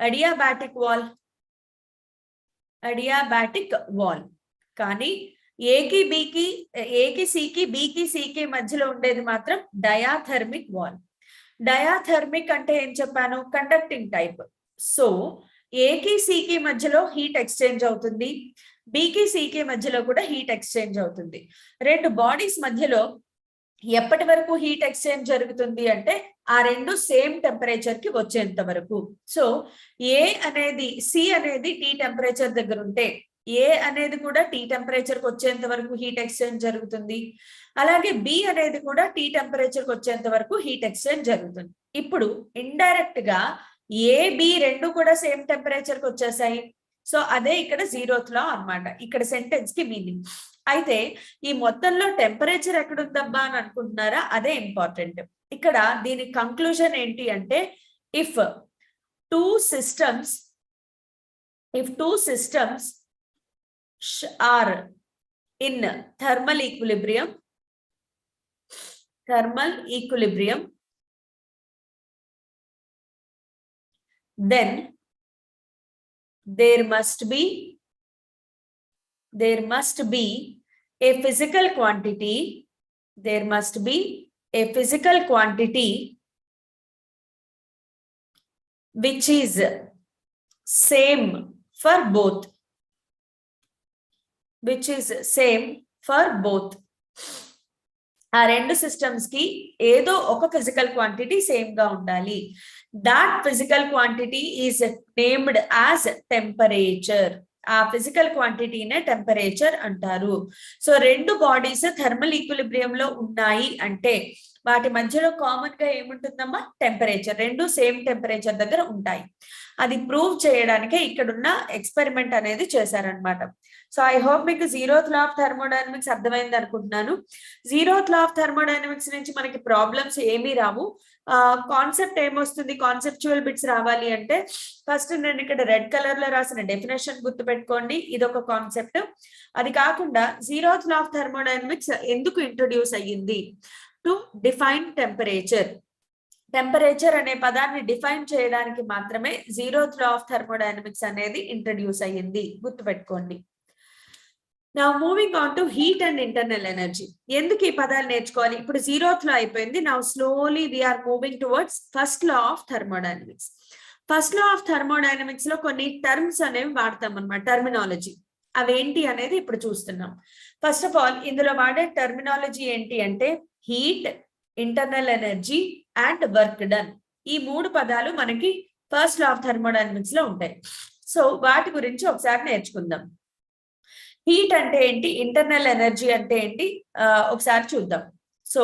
అడియాబాటిక్ వాల్. Adiabatic wall. కానీ ఏకి సికి బికి సికి మధ్యలో ఉండేది మాత్రం డయాథర్మిక్ వాల్. డయాథర్మిక్ అంటే ఏం చెప్పాను, కండక్టింగ్ టైప్. సో ఏకి సికి మధ్యలో హీట్ ఎక్స్చేంజ్ అవుతుంది, బికి సికి మధ్యలో కూడా హీట్ ఎక్స్చేంజ్ అవుతుంది. రెండు బాడీస్ మధ్యలో ఎప్పటి వరకు హీట్ ఎక్స్చేంజ్ జరుగుతుంది అంటే ఆ రెండు సేమ్ టెంపరేచర్ కి వచ్చేంత వరకు. సో ఏ అనేది సి అనేది టీ టెంపరేచర్ దగ్గర ఉంటే ఏ అనేది కూడా టీ టెంపరేచర్ కి వచ్చేంత వరకు హీట్ ఎక్స్చేంజ్ జరుగుతుంది. అలాగే బి అనేది కూడా టీ టెంపరేచర్ కి వచ్చేంత వరకు హీట్ ఎక్స్చేంజ్ జరుగుతుంది. ఇప్పుడు ఇండైరెక్ట్ గా ఏ బి రెండు కూడా సేమ్ టెంపరేచర్ కి వచ్చేసాయి. సో అదే ఇక్కడ జీరోత్ లా అన్నమాట, ఇక్కడ సెంటెన్స్ కి మీనింగ్. అయితే ఈ మొత్తంలో టెంపరేచర్ ఎక్కడుందబ్బా అని అనుకుంటున్నారా, అదే ఇంపార్టెంట్. ఇక్కడ దీని కంక్లూజన్ ఏంటి అంటే if two systems are in thermal equilibrium, then there must be a physical quantity, which is same for both. ఆ రెండు సిస్టమ్స్ కి ఏదో ఒక ఫిజికల్ క్వాంటిటీ సేమ్ గా ఉండాలి. That physical quantity is named as temperature. ఆ ఫిజికల్ క్వాంటిటీనే టెంపరేచర్ అంటారు. So రెండు బాడీస్ థర్మల్ ఈక్విలిబ్రియం లో ఉన్నాయి అంటే వాటి మధ్యలో కామన్ గా ఏముంటుందమ్మా, టెంపరేచర్. రెండు సేమ్ టెంపరేచర్ దగ్గర ఉంటాయి. అది ప్రూవ్ చేయడానికే ఇక్కడున్న ఎక్స్పెరిమెంట్ అనేది చేశారనమాట. సో ఐ హోప్ మీకు జీరోత్ లా ఆఫ్ థర్మోడైనమిక్స్ అర్థమైంది అనుకుంటున్నాను. జీరోత్ లా ఆఫ్ థర్మోడైనమిక్స్ నుంచి మనకి ప్రాబ్లమ్స్ ఏమీ రావు. కాన్సెప్ట్ ఏమొస్తుంది, కాన్సెప్చువల్ బిట్స్ రావాలి అంటే ఫస్ట్ నేను ఇక్కడ రెడ్ కలర్ లో రాసిన డెఫినేషన్ గుర్తు పెట్టుకోండి, ఇదొక కాన్సెప్ట్. అది కాకుండా జీరోత్ లా ఆఫ్ థర్మోడైనమిక్స్ ఎందుకు ఇంట్రొడ్యూస్ అయ్యింది, టు డిఫైన్ టెంపరేచర్ అనే పదాన్ని డిఫైన్ చేయడానికి మాత్రమే జీరోత్ లా ఆఫ్ థర్మోడైనమిక్స్ అనేది ఇంట్రడ్యూస్ అయ్యింది, గుర్తుపెట్టుకోండి. Now moving on to heat and internal energy. ఎందుకు ఈ పదాలు నేర్చుకోవాలి, ఇప్పుడు జీరోత్ లా అయిపోయింది. Now slowly we are moving towards first law of thermodynamics. First law of thermodynamics లో కొన్ని టర్మ్స్ అనేవి వాడతాం అన్నమాట, టర్మినాలజీ. అవేంటి అనేది ఇప్పుడు చూస్తున్నాం. ఫస్ట్ ఆఫ్ ఆల్ ఇందులో వాడే టర్మినాలజీ ఏంటి అంటే heat, internal energy and work done. ఈ మూడు పదాలు మనకి ఫస్ట్ లా ఆఫ్ థర్మోడైనమిక్స్ లో ఉంటాయి. సో వాటి గురించి ఒకసారి నేర్చుకుందాం. హీట్ అంటే ఏంటి, ఇంటర్నల్ ఎనర్జీ అంటే ఏంటి ఒకసారి చూద్దాం. సో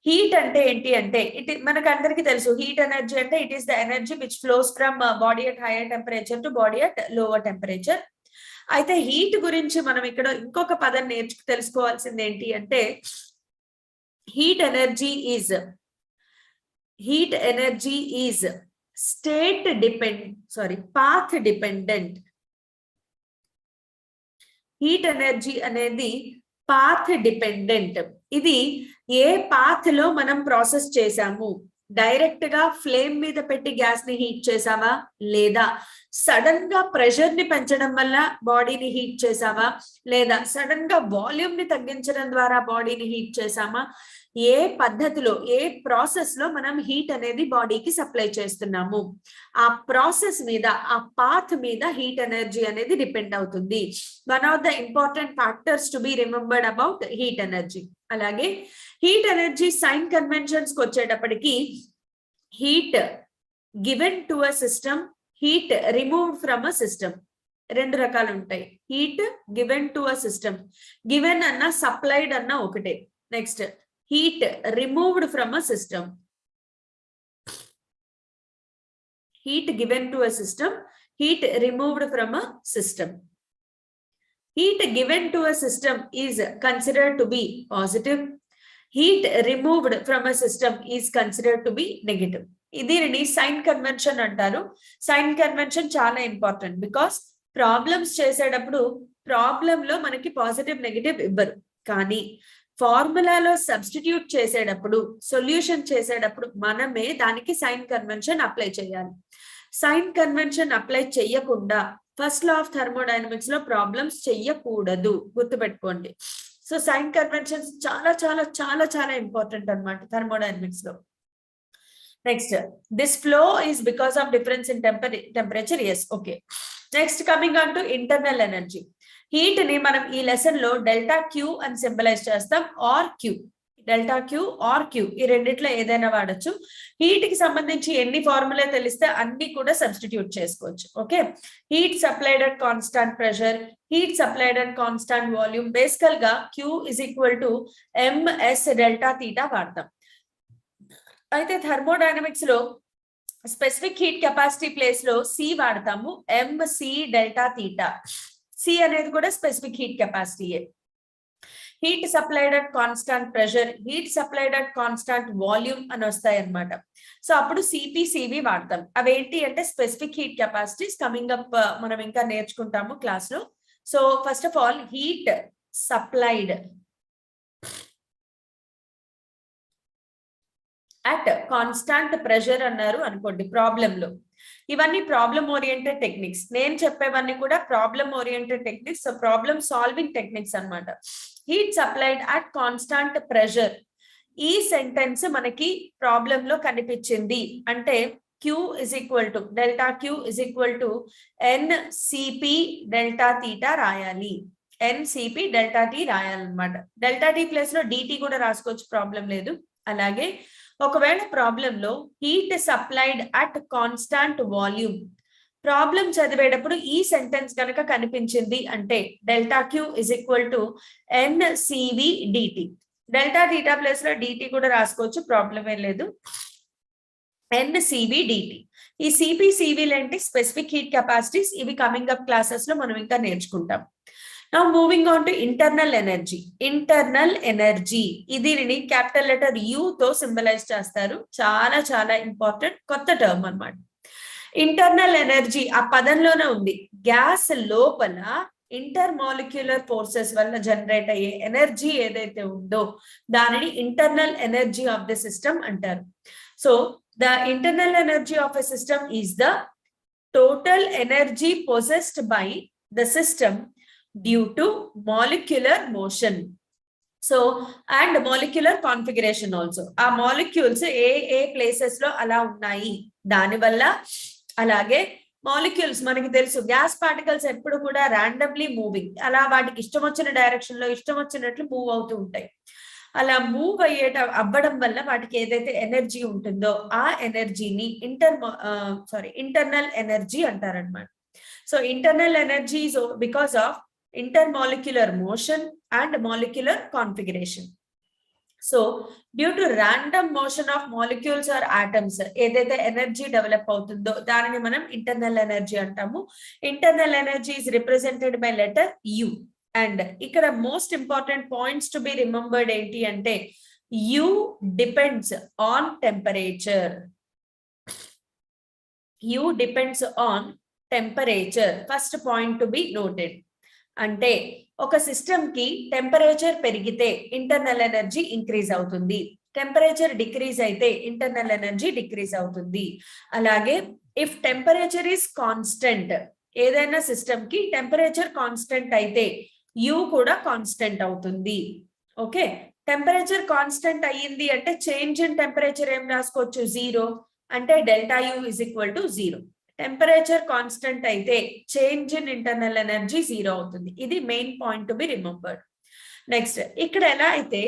హీట్ అంటే ఏంటి అంటే మనకు అందరికీ తెలుసు, హీట్ ఎనర్జీ అంటే it is the energy which flows from body at hire temperature to body at lower temperature. అయితే హీట్ గురించి మనం ఇక్కడ ఇంకొక పదం తెలుసుకోవాల్సింది ఏంటి అంటే heat energy is path dependent. Heat energy అనేది పాత్ డిపెండెంట్. ఇది ఏ పాత్ లో మనం ప్రాసెస్ చేసాము, డైరెక్ట్ గా ఫ్లేమ్ మీద పెట్టి గ్యాస్ ని హీట్ చేసామా, లేదా సడన్ గా ప్రెషర్ ని పెంచడం వల్ల బాడీని హీట్ చేసామా, లేదా సడన్ గా వాల్యూమ్ ని తగ్గించడం ద్వారా బాడీని హీట్ చేసామా, ఏ పద్ధతిలో ఏ ప్రాసెస్ లో మనం హీట్ అనేది బాడీకి సప్లై చేస్తున్నాము, ఆ ప్రాసెస్ మీద ఆ పాత్ మీద హీట్ ఎనర్జీ అనేది డిపెండ్ అవుతుంది. One of the important factors to be remembered about heat energy. అలాగే హీట్ ఎనర్జీ సైన్ కన్వెన్షన్స్ కి వచ్చేటప్పటికి heat given to a system, heat removed from a system, రెండు రకాలు ఉంటాయి. Heat given to a system, given అన్న supplied అన్న ఒకటే. Next heat removed from a system. Heat given to a system, heat removed from a system. Heat given to a system is considered to be positive. Heat removed from a system is considered to be negative. దీనిని sign convention అంటారు. Sign convention చాలా important, because problems చేసేటప్పుడు problem లో మనకి positive negative ఇవ్వరు, కానీ ఫార్ములాలో substitute చేసేటప్పుడు solution చేసేటప్పుడు మనమే దానికి సైన్ కన్వెన్షన్ అప్లై చేయాలి. సైన్ కన్వెన్షన్ అప్లై చేయకుండా ఫస్ట్ లా ఆఫ్ థర్మోడైనమిక్స్ లో ప్రాబ్లమ్స్ చెయ్యకూడదు, గుర్తుపెట్టుకోండి. సో సైన్ కన్వెన్షన్స్ చాలా చాలా చాలా చాలా ఇంపార్టెంట్ అన్నమాట థర్మోడైనమిక్స్ లో. Next, this flow is because of difference in temperature. Yes, okay. Next, coming on to internal energy. Heat ని మనం ఈ లెసన్ లో డెల్టా క్యూ అని సింబలైజ్ చేస్తాం, or Q. Delta Q or Q ఈ రెండిట్లో ఏదైనా వాడచ్చు. హీట్ కి సంబంధించి ఎన్ని ఫార్ములా తెలిస్తే అన్ని కూడా సబ్స్టిట్యూట్ చేసుకోవచ్చు. Okay, heat supplied at constant pressure, heat supplied at constant volume. బేసికల్ గా Q is equal to MS delta theta వాడతాం. అయితే థర్మోడైనమిక్స్ లో స్పెసిఫిక్ హీట్ కెపాసిటీ ప్లేస్ లో సి వాడతాము, ఎంసి డెల్టా తీటా. సి అనేది కూడా స్పెసిఫిక్ హీట్ కెపాసిటీయే. Heat supplied at constant pressure, heat supplied at constant volume అని వస్తాయి అన్నమాట. సో అప్పుడు సిపి సివి వాడతాం. అవేంటి అంటే specific heat capacities. Coming up మనం ఇంకా నేర్చుకుంటాము క్లాస్ లో. So first of all heat supplied at constant pressure అన్నారు అనుకోండి ప్రాబ్లం లో. ఇవన్నీ ప్రాబ్లమ్ ఓరియంటెడ్ టెక్నిక్స్. నేను చెప్పేవన్నీ కూడా problem oriented techniques, so problem solving techniques అన్నమాట. Heat supplied at constant pressure, ఈ సెంటెన్స్ మనకి ప్రాబ్లమ్ లో కనిపించింది అంటే Q is equal to delta Q is equal to NCP delta theta రాయాలి. NCP delta T రాయాలన్నమాట. డెల్టా టీ ప్లేస్ లో DT కూడా రాసుకోవచ్చు, ప్రాబ్లం లేదు. అలాగే ఒకవేళ ప్రాబ్లం లో heat supplied at constant volume, problem చదివేటప్పుడు ఈ సెంటెన్స్ కనుక కనిపించింది అంటే delta Q is equal to n Cv dT. Delta theta place లో డిటి కూడా రాసుకోవచ్చు, ప్రాబ్లం ఏం లేదు. N Cv dT. ఈ సిపి సివిలు ఏంటి, స్పెసిఫిక్ హీట్ కెపాసిటీస్. ఇవి కమింగ్ అప్ క్లాసెస్ లో మనం ఇంకా నేర్చుకుంటాం. Now moving on to internal energy. Internal energy దీనిని క్యాపిటల్ లెటర్ U తో సింబలైజ్ చేస్తారు. చాలా చాలా ఇంపార్టెంట్ కొత్త టర్మ్ అన్నమాట. ఇంటర్నల్ ఎనర్జీ ఆ పదంలోనే ఉంది. గ్యాస్ లోపల ఇంటర్ మాలిక్యులర్ ఫోర్సెస్ వల్ల జనరేట్ అయ్యే ఎనర్జీ ఏదైతే ఉందో దానిని internal energy of the system అంటారు. So the internal energy of a system is the total energy possessed by the system due to molecular motion. So and molecular configuration also. ఆ molecules ఏ places లో అలా ఉన్నాయి దాని వల్ల. అలాగే molecules మనకి తెలుసు గ్యాస్ పార్టికల్స్ ఎప్పుడు కూడా ర్యాండమ్లీ మూవింగ్, అలా వాటికి ఇష్టం వచ్చిన డైరెక్షన్ లో ఇష్టం వచ్చినట్లు మూవ్ అవుతూ ఉంటాయి. అలా మూవ్ అవ్వడం వల్ల వాటికి ఏదైతే ఎనర్జీ ఉంటుందో ఆ ఎనర్జీని ఇంటర్నల్ ఎనర్జీ అంటారనమాట. So internal energy is because of intermolecular motion and molecular configuration. So due to random motion of molecules or atoms ఏదైతే ఎనర్జీ డెవలప్ అవుతుందో దానిని మనం ఇంటర్నల్ ఎనర్జీ అంటాము. Internal energy is represented by letter U. And ఇక్కడ most important points to be remembered ఏంటి అంటే U depends on temperature. U depends on temperature. First point to be noted. అంటే ఒక system కి టెంపరేచర్ పెరిగితే internal energy increase అవుతుంది, temperature decrease అయితే internal energy decrease అవుతుంది. అలాగే ఇఫ్ టెంపరేచర్ ఈస్ కాన్స్టెంట్, ఏదైనా సిస్టమ్ కి టెంపరేచర్ కాన్స్టెంట్ అయితే యు కూడా కాన్స్టెంట్ అవుతుంది. ఓకే, టెంపరేచర్ కాన్స్టెంట్ అయ్యింది అంటే చేంజ్ ఇన్ టెంపరేచర్ ఏం రాసుకోవచ్చు, జీరో. అంటే delta U is equal to zero. Temperature constant అయితే change in internal energy zero అవుతుంది. ఇది main point to be remembered. Next ఇక్కడ ఎలా అయితే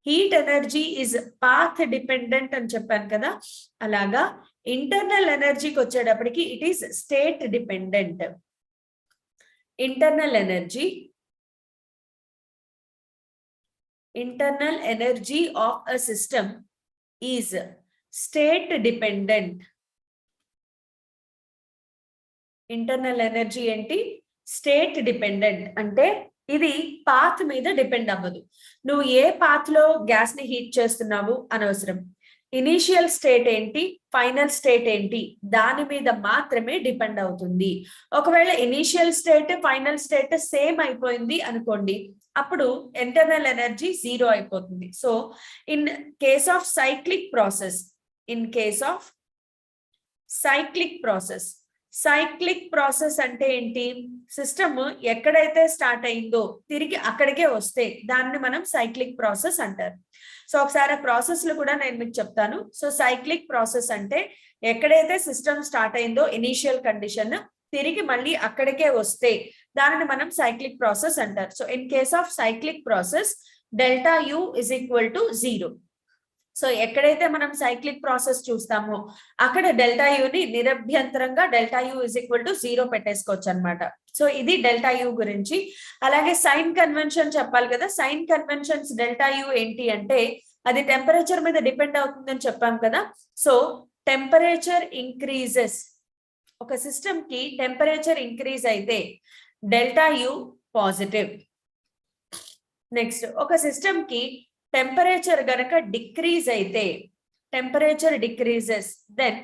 heat energy is path dependent అని చెప్పాను కదా, అలాగా ఇంటర్నల్ ఎనర్జీకి వచ్చేటప్పటికి it is state dependent. Internal energy of a system is state dependent. Internal energy ఏంటి, స్టేట్ డిపెండెంట్. అంటే ఇది పాత్ మీద డిపెండ్ అవ్వదు. నువ్వు ఏ పాత్ లో గ్యాస్ ని హీట్ చేస్తున్నావు అనవసరం. ఇనీషియల్ స్టేట్ ఏంటి, ఫైనల్ స్టేట్ ఏంటి, దాని మీద మాత్రమే డిపెండ్ అవుతుంది. ఒకవేళ initial state final state same అయిపోయింది అనుకోండి, అప్పుడు ఇంటర్నల్ ఎనర్జీ జీరో అయిపోతుంది. So in case of cyclic process అంటే ఏంటి, సిస్టమ్ ఎక్కడైతే స్టార్ట్ అయిందో తిరిగి అక్కడికే వస్తే దాన్ని మనం సైక్లిక్ ప్రాసెస్ అంటారు. సో ఒకసారి ఆ ప్రాసెస్లు కూడా నేను మీకు చెప్తాను. సో సైక్లిక్ ప్రాసెస్ అంటే ఎక్కడైతే సిస్టమ్ స్టార్ట్ అయిందో ఇనీషియల్ కండిషన్ తిరిగి మళ్ళీ అక్కడికే వస్తే దానిని మనం సైక్లిక్ ప్రాసెస్ అంటారు. So in case of cyclic process delta U is equal to zero. So ఎక్కడైతే మనం సైక్లిక్ ప్రాసెస్ చూస్తామో అక్కడ డెల్టా యుని నిరభ్యంతరంగా delta U is equal to zero పెట్టేసుకోవచ్చు అనమాట. సో ఇది డెల్టా యు గురించి. అలాగే సైన్ కన్వెన్షన్ చెప్పాలి కదా, సైన్ కన్వెన్షన్స్ డెల్టా యు ఏంటి అంటే అది టెంపరేచర్ మీద డిపెండ్ అవుతుందని చెప్పాం కదా. సో టెంపరేచర్ ఇంక్రీజెస్, ఒక సిస్టమ్ కి టెంపరేచర్ ఇంక్రీజ్ అయితే డెల్టా యు పాజిటివ్. నెక్స్ట్ ఒక సిస్టమ్ కి టెంపరేచర్ గనక డిక్రీజ్ అయితే, temperature decreases, then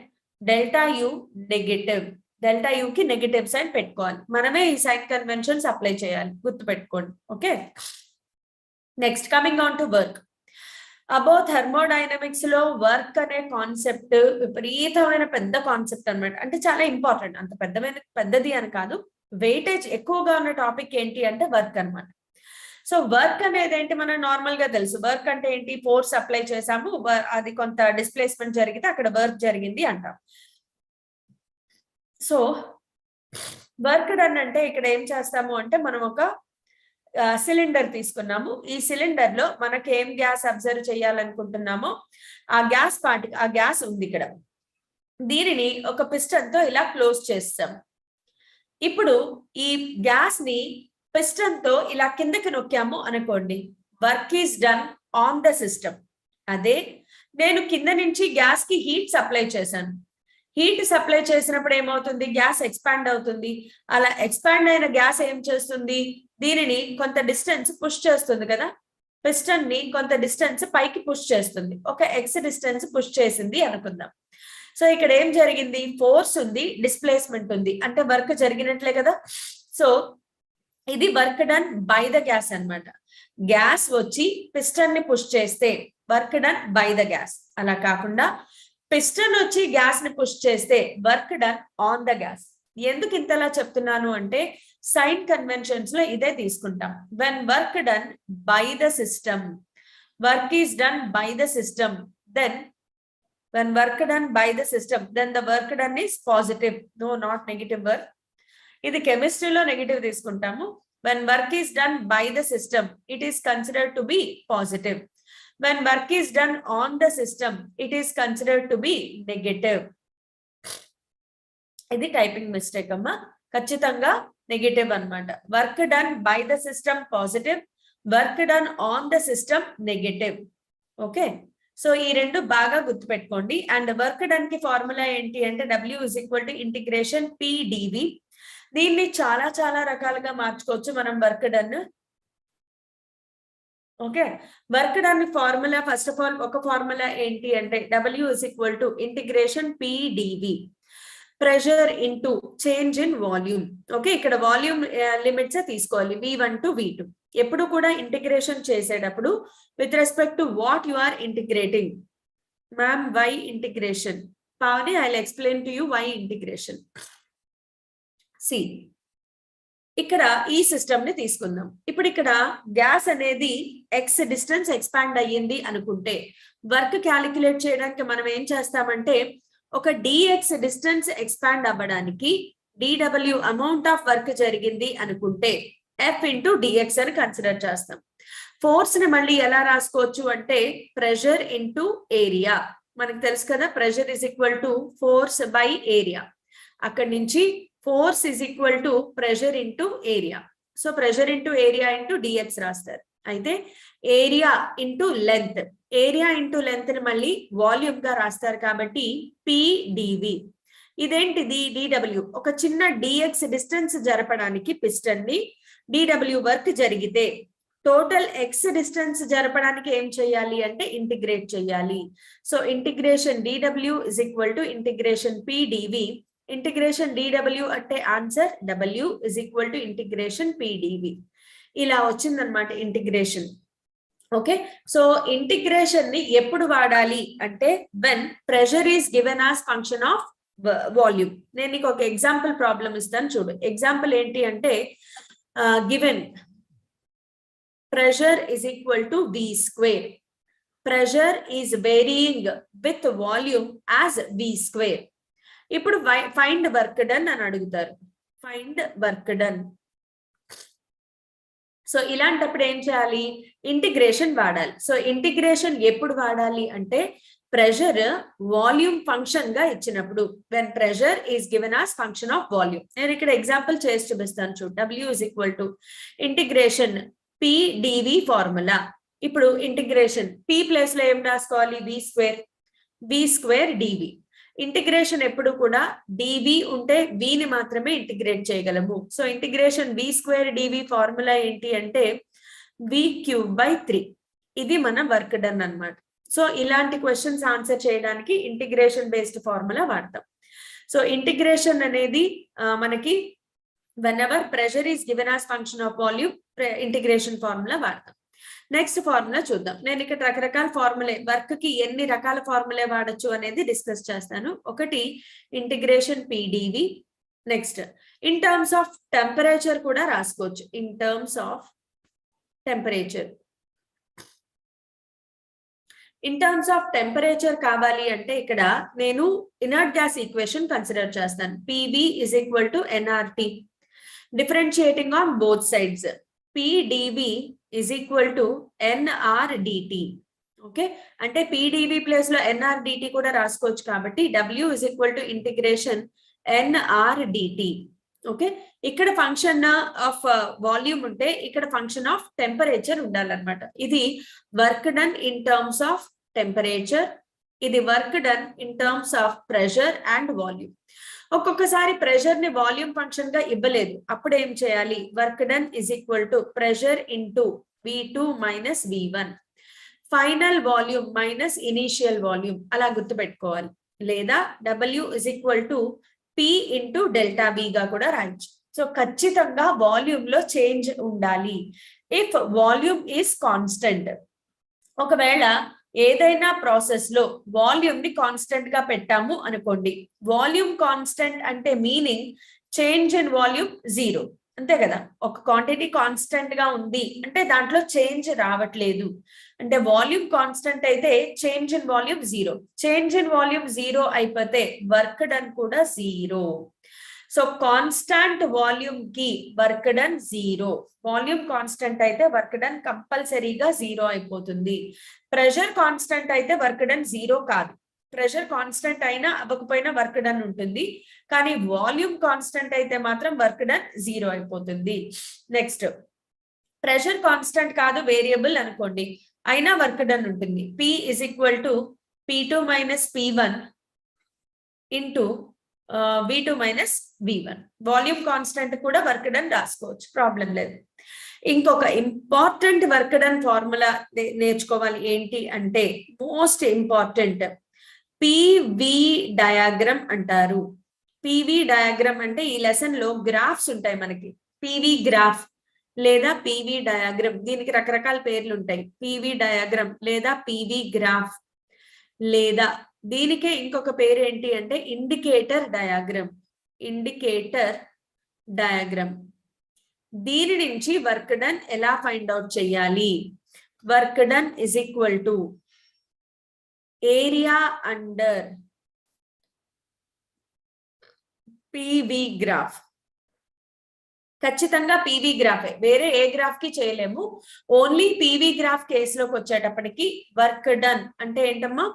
delta U negative. Delta U కి నెగటివ్ సైన్ పెట్టుకోవాలి, మనమే ఈ సైన్ కన్వెన్షన్స్ అప్లై చేయాలి, గుర్తుపెట్టుకోండి. Okay, next coming on to work. About thermodynamics లో వర్క్ అనే కాన్సెప్ట్ విపరీతమైన పెద్ద కాన్సెప్ట్ అనమాట. అంటే చాలా ఇంపార్టెంట్, అంత పెద్దది అని కాదు, వెయిటేజ్ ఎక్కువగా ఉన్న టాపిక్ ఏంటి అంటే వర్క్ అనమాట. సో వర్క్ అనేది ఏంటి, మనం నార్మల్ గా తెలుసు. వర్క్ అంటే ఏంటి, ఫోర్స్ అప్లై చేసాము, అది కొంత డిస్ప్లేస్మెంట్ జరిగితే అక్కడ వర్క్ జరిగింది అంటాం. సో వర్క్ డన్ అంటే ఇక్కడ ఏం చేస్తాము అంటే మనం ఒక సిలిండర్ తీసుకున్నాము. ఈ సిలిండర్ లో మనకి ఏం గ్యాస్ అబ్జర్వ్ చేయాలనుకుంటున్నామో ఆ గ్యాస్ ఉంది ఇక్కడ. దీనిని ఒక పిస్టన్ తో ఇలా క్లోజ్ చేస్తాం. ఇప్పుడు ఈ గ్యాస్ ని పిస్టన్ తో ఇలా కిందకి నొక్కాము అనుకోండి, work is done on the system. అదే నేను కింద నుంచి గ్యాస్ కి హీట్ సప్లై చేశాను. హీట్ సప్లై చేసినప్పుడు ఏమవుతుంది, గ్యాస్ ఎక్స్పాండ్ అవుతుంది. అలా ఎక్స్పాండ్ అయిన గ్యాస్ ఏం చేస్తుంది, దీనిని కొంత డిస్టెన్స్ పుష్ చేస్తుంది కదా, పిస్టన్ ని కొంత డిస్టెన్స్ పైకి పుష్ చేస్తుంది. ఒక ఎక్స్ డిస్టెన్స్ పుష్ చేసింది అనుకుందాం. సో ఇక్కడ ఏం జరిగింది, ఫోర్స్ ఉంది, డిస్ప్లేస్మెంట్ ఉంది, అంటే వర్క్ జరిగినట్లే కదా. సో ఇది work done by the gas అన్నమాట. గ్యాస్ వచ్చి పిస్టన్ ని పుష్ చేస్తే work done by the gas. అలా కాకుండా పిస్టన్ వచ్చి గ్యాస్ ని పుష్ చేస్తే work done on the gas. ఎందుకు ఇంతలా చెప్తున్నాను అంటే సైన్ కన్వెన్షన్స్ లో ఇదే తీసుకుంటాం. When work done by the system, work is done by the system, then when work done by the system, then the work done is positive, no, not negative work. ఇది కెమిస్ట్రీలో negative తీసుకుంటాము. when work is done by the system, it is considered to be positive. when work is done on the system, it is considered to be negative. ఇది typing mistake అమ్మా, ఖచ్చితంగా negative అన్నమాట. Work done by the system positive, work done on the system negative. Okay, so ఈ రెండు బాగా గుర్తుపెట్టుకోండి. And work done కి formula ఏంటి అంటే W is equal to integration PdV. దీన్ని చాలా చాలా రకాలుగా మార్చుకోవచ్చు మనం work done. Okay, work done formula first of all ఒక ఫార్ములా ఏంటి అంటే W is equal to integration PdV, pressure into change in volume. Okay, ఇక్కడ వాల్యూమ్ లిమిట్స్ తీసుకోవాలి V1 to V2. ఎప్పుడు కూడా ఇంటిగ్రేషన్ చేసేటప్పుడు with respect to what you are integrating. Ma'am why integration? Pavani, I will explain to you why integration. See, ఇక్కడ ఈ system ని తీసుకుందాం. ఇప్పుడు ఇక్కడ గ్యాస్ అనేది ఎక్స్ డిస్టెన్స్ ఎక్స్పాండ్ అయ్యింది అనుకుంటే వర్క్ క్యాలిక్యులేట్ చేయడానికి మనం ఏం చేస్తామంటే ఒక dx డిస్టెన్స్ ఎక్స్పాండ్ అవ్వడానికి dw అమౌంట్ ఆఫ్ వర్క్ జరిగింది అనుకుంటే F ఇంటూ dx అని కన్సిడర్ చేస్తాం. ఫోర్స్ ని మళ్ళీ ఎలా రాసుకోవచ్చు అంటే ప్రెషర్ ఇంటూ ఏరియా. మనకు తెలుసు కదా, pressure is equal to force by area. అక్కడి నుంచి force is equal to pressure into area. So pressure into area into dx రాస్తారు. అయితే area into length, area into length ని మళ్ళీ వాల్యూమ్ గా రాస్తారు కాబట్టి PdV. ఇదేంటిది? dw. ఒక చిన్న dx డిస్టెన్స్ జరపడానికి పిస్టన్ ని dw వర్క్ జరిగితే టోటల్ x డిస్టెన్స్ జరపడానికి ఏం చేయాలి అంటే ఇంటిగ్రేట్ చేయాలి. So integration dw is equal to integration PdV. Integration dw అంటే answer W is equal to integration PdV. ఇలా వచ్చిందనమాట ఇంటిగ్రేషన్. ఓకే, సో ఇంటిగ్రేషన్ ని ఎప్పుడు వాడాలి అంటే when pressure is given as function of volume. నేను నీకు ఒక ఎగ్జాంపుల్ ప్రాబ్లం ఇస్తాను, చూడు. ఎగ్జాంపుల్ ఏంటి అంటే given pressure is equal to V square. Pressure is varying with volume as V square. ఇప్పుడు ఫైండ్ వర్క్ డన్ అని అడుగుతారు. Find work done. సో ఇలాంటప్పుడు ఏం చేయాలి? ఇంటిగ్రేషన్ వాడాలి. సో ఇంటిగ్రేషన్ ఎప్పుడు వాడాలి అంటే ప్రెషర్ వాల్యూమ్ ఫంక్షన్ గా ఇచ్చినప్పుడు, when pressure is given as function of volume. నేను ఇక్కడ ఎగ్జాంపుల్ చేసి చూపిస్తాను, చూడు. W is equal to integration PdV formula. ఇప్పుడు ఇంటిగ్రేషన్ P ప్లేస్ లో ఏం రాసుకోవాలి? V square dV. ఇంటిగ్రేషన్ ఎప్పుడు కూడా dV ఉంటే V ని మాత్రమే ఇంటిగ్రేట్ చేయగలము. So integration V square dV formula ఏంటి అంటే V³/3. ఇది మన వర్క్ డన్ అన్నమాట. సో ఇలాంటి క్వశ్చన్స్ ఆన్సర్ చేయడానికి ఇంటిగ్రేషన్ బేస్డ్ ఫార్ములా వాడతాం. సో ఇంటిగ్రేషన్ అనేది మనకి whenever pressure is given as function of volume, integration formula వాడతాం. నెక్స్ట్ ఫార్ములా చూద్దాం. నేను ఇక్కడ రకరకాల ఫార్ములే, వర్క్ కి ఎన్ని రకాల ఫార్ములే వాడచ్చు అనేది డిస్కస్ చేస్తాను. ఒకటి integration PdV. Next in terms of temperature కూడా రాసుకోవచ్చు. In terms of temperature, in terms of temperature కావాలి అంటే ఇక్కడ నేను ఇనర్ట్ గ్యాస్ ఈక్వేషన్ కన్సిడర్ చేస్తాను. PV is equal to nRT. Differentiating on both sides, PdV is equal to nRDT. Okay, అంటే PdV place లో nRDT కూడా రాసుకోవచ్చు కాబట్టి W is equal to integration nRDT. Okay, ఇక్కడ ఫంక్షన్ ఆఫ్ వాల్యూమ్ ఉంటే ఇక్కడ function of temperature ఉండాలన్నమాట. ఇది work done in terms of temperature, ఇది work done in terms of pressure and volume. ఒక్కొక్కసారి ప్రెషర్ ని వాల్యూమ్ ఫంక్షన్ గా ఇవ్వలేదు, అప్పుడు ఏం చేయాలి? Work done is equal to pressure into V2 minus V1, final volume minus initial volume, అలా గుర్తుపెట్టుకోవాలి. లేదా W is equal to P into delta V గా కూడా రాయొచ్చు. సో ఖచ్చితంగా వాల్యూమ్ లో చేంజ్ ఉండాలి. ఇఫ్ వాల్యూమ్ ఈస్ కాన్స్టెంట్, ఒకవేళ ఏదైనా ప్రాసెస్ లో వాల్యూమ్ ని కాన్స్టెంట్ గా పెట్టాము అనుకోండి, వాల్యూమ్ కాన్స్టెంట్ అంటే మీనింగ్ చేంజ్ ఇన్ వాల్యూమ్ 0, అంతే కదా. ఒక క్వాంటిటీ కాన్స్టెంట్ గా ఉంది అంటే దాంట్లో చేంజ్ రావట్లేదు. అంటే వాల్యూమ్ కాన్స్టెంట్ అయితే change in volume 0. Change in volume 0 అయిపోతే వర్క్ డన్ కూడా 0. సో కాన్స్టాంట్ వాల్యూమ్ కి వర్క్ డన్ 0. వాల్యూమ్ కాన్స్టెంట్ అయితే వర్క్ డన్ కంపల్సరీగా 0 అయిపోతుంది. ప్రెషర్ కాన్స్టెంట్ అయితే వర్క్ డన్ 0 కాదు. ప్రెషర్ కాన్స్టెంట్ అయినా అవ్వకపోయినా వర్క్ డన్ ఉంటుంది, కానీ వాల్యూమ్ కాన్స్టెంట్ అయితే మాత్రం వర్క్ డన్ 0 అయిపోతుంది. నెక్స్ట్ ప్రెషర్ కాన్స్టెంట్ కాదు, వేరియబుల్ అనుకోండి, అయినా వర్క్ డన్ ఉంటుంది. P is equal to P2 minus P1 into V2 minus V1. Volume constant కూడా వర్క్ డన్ రాసుకోవచ్చు, ప్రాబ్లం లేదు. ఇంకొక ఇంపార్టెంట్ వర్క్ డన్ ఫార్ములా నేర్చుకోవాలి. ఏంటి అంటే మోస్ట్ ఇంపార్టెంట్ పివి డయాగ్రామ్ అంటారు. పివి డయాగ్రామ్ అంటే ఈ లెసన్ లో గ్రాఫ్స్ ఉంటాయి మనకి. పివి గ్రాఫ్ లేదా పివి డయాగ్రామ్, దీనికి రకరకాల పేర్లు ఉంటాయి. పివి డయాగ్రామ్ లేదా పివి గ్రాఫ్, లేదా దీనికే ఇంకొక పేరు ఏంటి అంటే ఇండికేటర్ డయాగ్రామ్. Indicator diagram. దీని నుంచి వర్క్ డన్ ఎలా ఫైండ్ అవుట్ చేయాలి? Work done is equal to area under PV graph. ఖచ్చితంగా పివి గ్రాఫే, వేరే ఏ గ్రాఫ్ కి చేయలేము. ఓన్లీ పివి గ్రాఫ్ కేసులోకి వచ్చేటప్పటికి వర్క్ డన్ అంటే ఏంటమ్మా?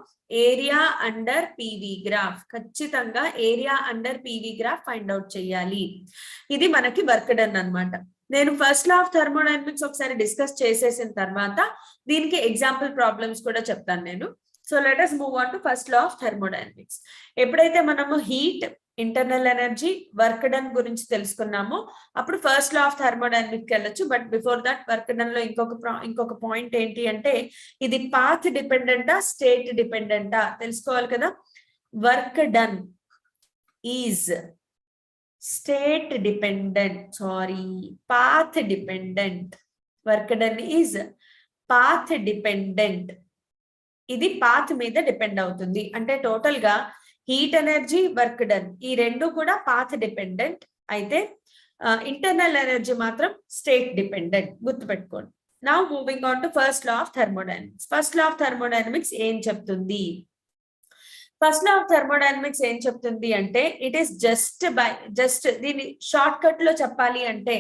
Area under PV graph. ఖచ్చితంగా area under PV graph find out చేయాలి. ఇది మనకి వర్క్ డన్ అన్నమాట. నేను ఫస్ట్ లా ఆఫ్ థర్మోడైనమిక్స్ ఒకసారి డిస్కస్ చేసేసిన తర్వాత దీనికి ఎగ్జాంపుల్ ప్రాబ్లమ్స్ కూడా చెప్తాను నేను. So let us move on to first law of thermodynamics. ఎప్పుడైతే మనము heat, internal energy, work done గురించి తెలుసుకున్నామో అప్పుడు ఫస్ట్ లా ఆఫ్ థర్మోడైనమిక్స్ వెళ్ళొచ్చు. But before that work done లో ఇంకొక పాయింట్ ఏంటి అంటే ఇది పాత్ డిపెండెంటా స్టేట్ డిపెండెంటా తెలుసుకోవాలి కదా. Work done is state dependent, sorry path dependent. Work done is path dependent. ఇది పాత్ మీద డిపెండ్ అవుతుంది. అంటే టోటల్ గా హీట్ ఎనర్జీ, వర్క్ డన్ ఈ రెండు కూడా పాత్ డిపెండెంట్ అయితే ఇంటర్నల్ ఎనర్జీ మాత్రం స్టేట్ డిపెండెంట్. గుర్తుపెట్టుకోండి. Now moving on to first law of thermodynamics. First law of thermodynamics ఏం చెప్తుంది? ఫస్ట్ లా ఆఫ్ థర్మోడైనమిక్స్ ఏం చెప్తుంది అంటే ఇట్ ఈస్ జస్ట్ దీన్ని షార్ట్ కట్ లో చెప్పాలి అంటే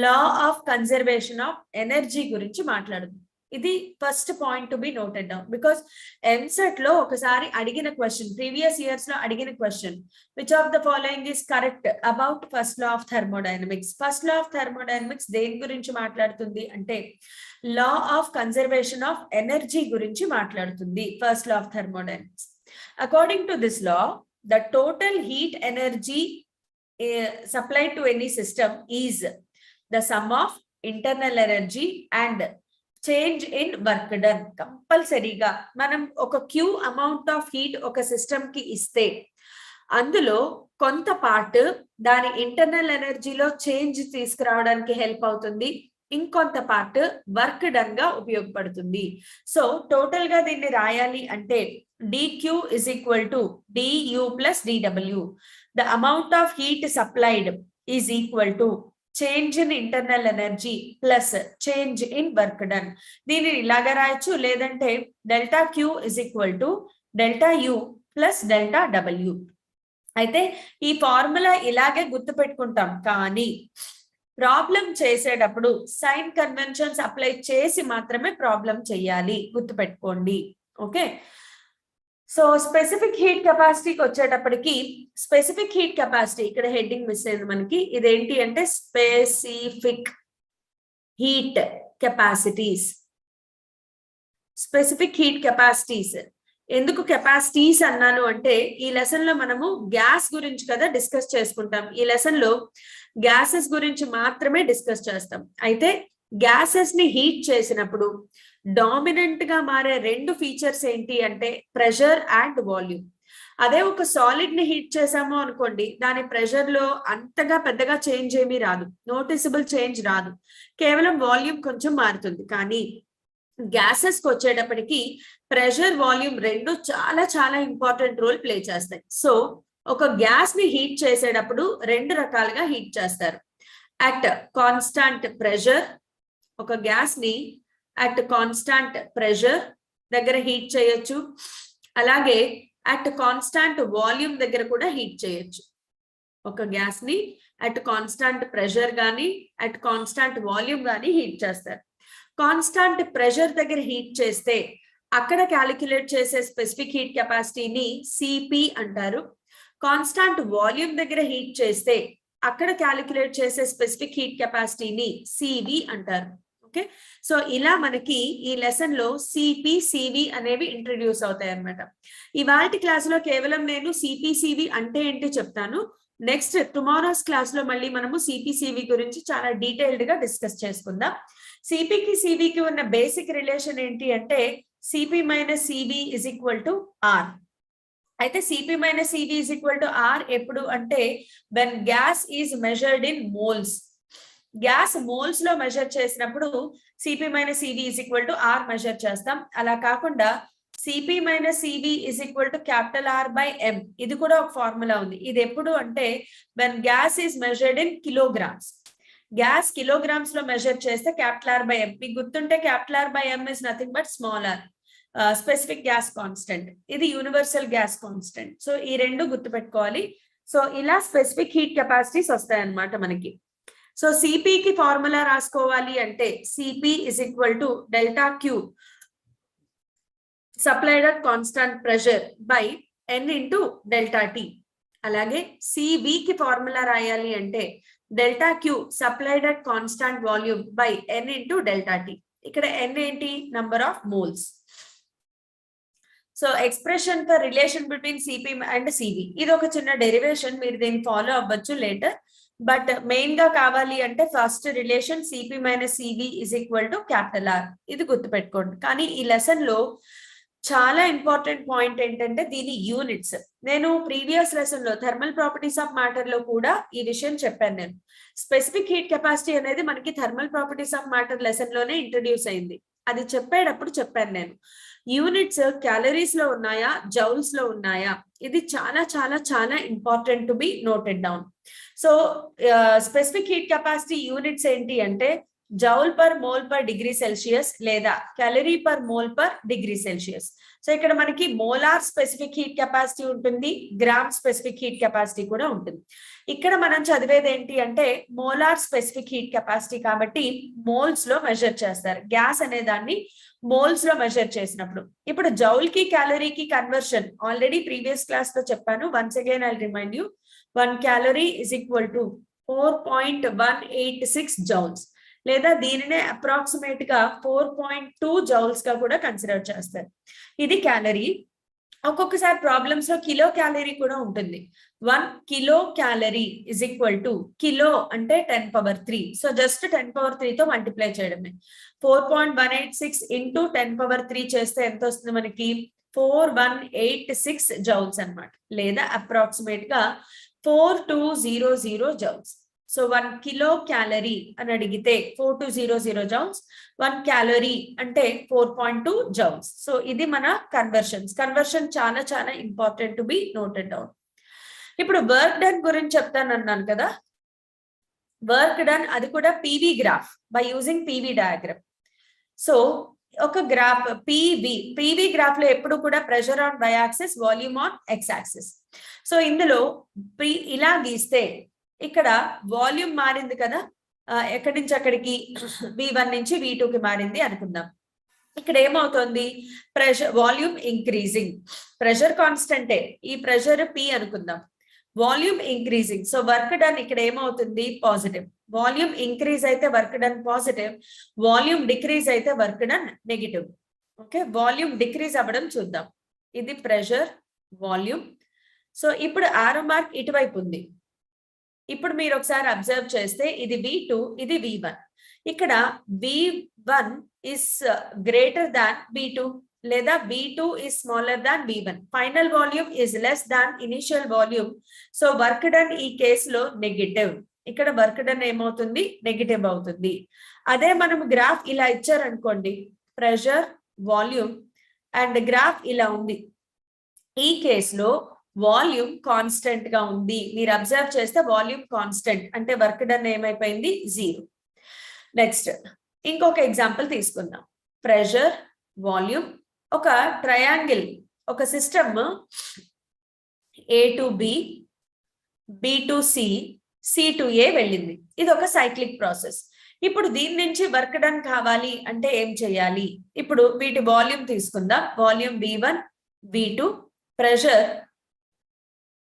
law of conservation of energy గురించి మాట్లాడుతుంది. ఇది first point to be noted down. Because EAMCET లో ఒకసారి అడిగిన క్వశ్చన్, ప్రీవియస్ ఇయర్స్ లో అడిగిన question, which of the following is correct about first law of thermodynamics. First law of thermodynamics దేని గురించి మాట్లాడుతుంది అంటే law of conservation of energy గురించి మాట్లాడుతుంది. First law of thermodynamics. According to this law, the total heat energy supplied to any system is the sum of internal energy and change in work done. కంపల్సరీగా మనం ఒక queue amount of heat ఒక system కి ఇస్తే అందులో కొంత part దాని internal ఎనర్జీలో చేంజ్ తీసుకురావడానికి హెల్ప్ అవుతుంది, ఇంకొంత పార్ట్ వర్క్ డన్ గా ఉపయోగపడుతుంది. సో టోటల్ గా దీన్ని రాయాలి అంటే dq is equal to du plus dw. The amount of heat supplied is equal to change in internal energy plus change in work done. దీనిని ఇలాగా రాయొచ్చు, లేదంటే delta q is equal to delta u plus delta w. అయితే ఈ formula ఇలాగే గుర్తు పెట్టుకుంటాం, కానీ ప్రాబ్లం చేసేటప్పుడు సైన్ కన్వెన్షన్స్ అప్లై చేసి మాత్రమే ప్రాబ్లం చేయాలి. గుర్తుపెట్టుకోండి. ఓకే. సో స్పెసిఫిక్ హీట్ కెపాసిటీకి వచ్చేటప్పటికి స్పెసిఫిక్ హీట్ కెపాసిటీ ఇక్కడ హెడ్డింగ్ మిస్ అయింది మనకి. ఇదేంటి అంటే specific heat capacities. Specific heat capacities ఎందుకు కెపాసిటీస్ అన్నాను అంటే ఈ లెసన్ లో మనము గ్యాస్ గురించి కదా డిస్కస్ చేసుకుంటాం. ఈ లెసన్ లో గ్యాసెస్ గురించి మాత్రమే డిస్కస్ చేస్తాం. అయితే గ్యాసెస్ ని హీట్ చేసినప్పుడు డామినెంట్ గా మారే రెండు ఫీచర్స్ ఏంటి అంటే ప్రెషర్ అండ్ వాల్యూమ్. అదే ఒక సాలిడ్ ని హీట్ చేసాము అనుకోండి, దాని ప్రెషర్ లో అంతగా పెద్దగా చేంజ్ ఏమీ రాదు, నోటిసబుల్ చేంజ్ రాదు, కేవలం వాల్యూమ్ కొంచెం మారుతుంది. కానీ గ్యాసెస్ కి వచ్చేటప్పటికి ప్రెషర్, వాల్యూమ్ రెండు చాలా చాలా ఇంపార్టెంట్ రోల్ ప్లే చేస్తాయి. సో ఒక గ్యాస్ ని హీట్ చేసేటప్పుడు రెండు రకాలుగా హీట్ చేస్తారు. అట్ కాన్స్టాంట్ ప్రెషర్, ఒక గ్యాస్ ని అట్ కాన్స్టాంట్ ప్రెషర్ దగ్గర హీట్ చేయొచ్చు, అలాగే అట్ కాన్స్టాంట్ వాల్యూమ్ దగ్గర కూడా హీట్ చేయొచ్చు. ఒక గ్యాస్ ని అట్ కాన్స్టాంట్ ప్రెషర్ గానీ అట్ కాన్స్టాంట్ వాల్యూమ్ గానీ హీట్ చేస్తారు. కాన్స్టాంట్ ప్రెషర్ దగ్గర హీట్ చేస్తే అక్కడ క్యాలిక్యులేట్ చేసే స్పెసిఫిక్ హీట్ కెపాసిటీని సిపి అంటారు. కాన్స్టాంట్ వాల్యూమ్ దగ్గర హీట్ చేస్తే అక్కడ క్యాలిక్యులేట్ చేసే స్పెసిఫిక్ హీట్ కెపాసిటీని సివి అంటారు. ఓకే, సో ఇలా మనకి ఈ లెసన్ లో సిపి సివి అనేవి ఇంట్రడ్యూస్ అవుతాయి అన్నమాట. ఇవాల్టి క్లాస్ లో కేవలం నేను సిపి సివి అంటే ఏంటి చెప్తాను. నెక్స్ట్ టుమారోస్ క్లాస్ లో మళ్ళీ మనము సిపి సివి గురించి చాలా డీటెయిల్డ్ గా డిస్కస్ చేసుకుందాం. సిపికి సివికి ఉన్న బేసిక్ రిలేషన్ ఏంటి అంటే CP minus CV is equal to R. అయితే CP minus CV is equal to R ఎప్పుడు అంటే when gas is measured in moles. Gas moles లో మెజర్ చేసినప్పుడు CP minus CV is equal to R measure చేస్తాం. అలా కాకుండా CP minus CV is equal to capital R by M, ఇది కూడా ఒక ఫార్ములా ఉంది. ఇది ఎప్పుడు అంటే when gas is measured in kilograms. Gas kilograms లో మెజర్ చేస్తే క్యాపిటల్ ఆర్ బై ఎం. మీకు గుర్తుంటే capital R by M is nothing but small R, specific gas constant. ఇది యూనివర్సల్ గ్యాస్ కాన్స్టెంట్. సో ఈ రెండు గుర్తుపెట్టుకోవాలి. సో ఇలా స్పెసిఫిక్ హీట్ కెపాసిటీస్ వస్తాయన్నమాట మనకి. సో సిపికి ఫార్ములా రాసుకోవాలి అంటే Cp is equal to delta Q supplied at constant pressure by n into delta T. అలాగే సివికి ఫార్ములా రాయాలి అంటే delta Q supplied at constant volume by n into delta T. ఇక్కడ n ఏంటి? Number of moles. So expression for relation between Cp and Cv, ఇది ఒక చిన్న derivation, మీరు దీన్ని ఫాలో అవ్వచ్చు లేటర్. బట్ మెయిన్ గా కావాలి అంటే first relation Cp minus CV is equal to capital R, ఇది గుర్తుపెట్టుకోండి. కానీ ఈ లెసన్ లో చాలా ఇంపార్టెంట్ పాయింట్ ఏంటంటే దీని యూనిట్స్. నేను ప్రీవియస్ లెసన్ లో థర్మల్ ప్రాపర్టీస్ ఆఫ్ మ్యాటర్ లో కూడా ఈ విషయం చెప్పాను. నేను స్పెసిఫిక్ హీట్ కెపాసిటీ అనేది మనకి thermal properties of matter lesson లోనే ఇంట్రడ్యూస్ అయింది. అది చెప్పేటప్పుడు చెప్పాను నేను యూనిట్స్ క్యాలరీస్ లో ఉన్నాయా, జౌల్స్ లో ఉన్నాయా, ఇది చాలా చాలా చాలా important to be noted down. So specific heat capacity units ఏంటి అంటే joule per mole per degree Celsius లేదా calorie per mole per degree Celsius. So ఇక్కడ మనకి మోలార్ స్పెసిఫిక్ హీట్ కెపాసిటీ ఉంటుంది, గ్రామ్ స్పెసిఫిక్ హీట్ కెపాసిటీ కూడా ఉంటుంది. ఇక్కడ మనం చదివేది ఏంటి అంటే మోలార్ స్పెసిఫిక్ హీట్ కెపాసిటీ కాబట్టి మోల్స్ లో మెజర్ చేస్తారు. గ్యాస్ అనే దాన్ని మోల్స్ లో మెజర్ చేసినప్పుడు. ఇప్పుడు జౌల్ కి క్యాలరీకి కన్వర్షన్ ఆల్రెడీ ప్రీవియస్ క్లాస్ లో చెప్పాను. Once again I remind you, 1 calorie is equal to 4.186 joules, లేదా దీనినే అప్రాక్సిమేట్ గా 4.2 జౌల్స్ గా కూడా కన్సిడర్ చేస్తారు. ఇది క్యాలరీ. ఒక్కొక్కసారి ప్రాబ్లమ్స్ లో కిలో క్యాలరీ కూడా ఉంటుంది. 1 kilo calorie is equal to, kilo అంటే 10 పవర్ 3, సో జస్ట్ 10 పవర్ 3 తో మల్టిప్లై చేయడమే. 4.186 ఇంటూ 10 పవర్ 3 చేస్తే ఎంత వస్తుంది మనకి? 4186 జౌల్స్ అన్నమాట, లేదా అప్రాక్సిమేట్ గా 4200 జౌల్స్. సో 1 కిలో క్యాలరీ అని అడిగితే 4200 జౌల్స్, 1 క్యాలరీ అంటే 4.2 జౌల్స్. సో ఇది మన కన్వర్షన్ చాలా చాలా important to be noted down. ఇప్పుడు వర్క్ డన్ గురించి చెప్తాను అన్నాను కదా. వర్క్ డన్ అది కూడా PV graph by using PV diagram. So ఒక గ్రాఫ్ పీవీ గ్రాఫ్ లో ఎప్పుడు కూడా pressure on Y axis, volume on X axis. So ఇందులో ఇలా గీస్తే ఇక్కడ వాల్యూమ్ మారింది కదా, ఎక్కడి నుంచి అక్కడికి V1 నుంచి V2కి మారింది అనుకుందాం. ఇక్కడ ఏమవుతుంది? ప్రెషర్ వాల్యూమ్ ఇంక్రీజింగ్, ప్రెషర్ కాన్స్టెంటే, ఈ ప్రెషర్ P అనుకుందాం, volume increasing. So work done ఇక్కడ ఏమవుతుంది? పాజిటివ్. వాల్యూమ్ ఇంక్రీజ్ అయితే work done positive, volume decrease అయితే work done negative. Okay, volume decrease అవ్వడం చూద్దాం. ఇది ప్రెషర్, వాల్యూమ్. సో ఇప్పుడు ఆరో మార్క్ ఇటువైపు ఉంది. ఇప్పుడు మీరు ఒకసారి అబ్జర్వ్ చేస్తే ఇది V2, ఇది V1. ఇక్కడ V1 is greater than V2 లేదా V2 is smaller than V1. Final volume is less than initial volume. So work done ఈ కేసులో నెగిటివ్. ఇక్కడ వర్క్ డన్ ఏమవుతుంది? నెగిటివ్ అవుతుంది. అదే మనం గ్రాఫ్ ఇలా ఇచ్చారనుకోండి, ప్రెషర్, వాల్యూమ్ అండ్ గ్రాఫ్ ఇలా ఉంది. ఈ కేసులో వాల్యూమ్ కాన్స్టెంట్ గా ఉంది. మీరు అబ్జర్వ్ చేస్తే వాల్యూమ్ కాన్స్టెంట్ అంటే వర్క్ డన్ ఏమైపోయింది? 0. నెక్స్ట్ ఇంకొక ఎగ్జాంపుల్ తీసుకుందాం. ప్రెషర్, వాల్యూమ్, ఒక ట్రయాంగిల్, ఒక system A to B, B to C, C to A వెళ్ళింది. ఇది ఒక సైక్లిక్ ప్రాసెస్. ఇప్పుడు దీని నుంచి వర్క్ డన్ కావాలి అంటే ఏం చేయాలి? ఇప్పుడు వీటి వాల్యూమ్ తీసుకుందాం. Volume V1, V2, pressure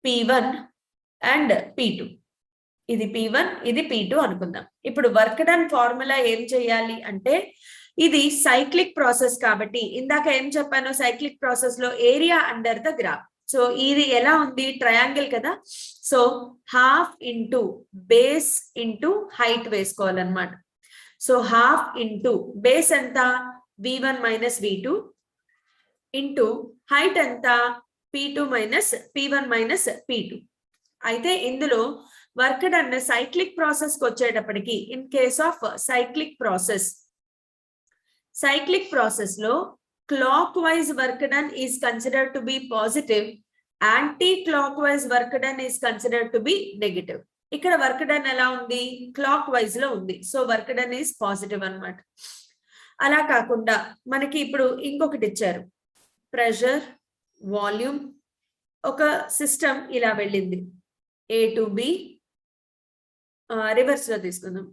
P1 and P2. ఇది P1, ఇది P2 అనుకుందాం. ఇప్పుడు వర్క్ డన్ ఫార్ములా ఏం చేయాలి అంటే, ఇది సైక్లిక్ ప్రాసెస్ కాబట్టి ఇందాక ఏం చెప్పాను, సైక్లిక్ ప్రాసెస్ లో area under the graph. So ఇది ఎలా ఉంది, ట్రయాంగిల్ కదా. So half into base into height వేసుకోవాలన్నమాట. సో హాఫ్ ఇంటూ బేస్ ఎంత, V1 minus V2 into height ఎంత, P1 మైనస్ P2. అయితే ఇందులో వర్క్ డన్ సైక్లిక్ ప్రాసెస్ కి వచ్చేటప్పటికి, in case of cyclic process లో clock wise work done is considered to be positive, anti clock wise work done is considered to be negative. ఇక్కడ work done ఎలా ఉంది, clockwise లో ఉంది. So work done is positive అన్నమాట. అలా కాకుండా మనకి ఇప్పుడు ఇంకొకటి ఇచ్చారు, ప్రెషర్, వాల్యూమ్, ఒక సిస్టమ్ ఇలా వెళ్ళింది, A to B, రివర్స్ లో తీసుకుందాం.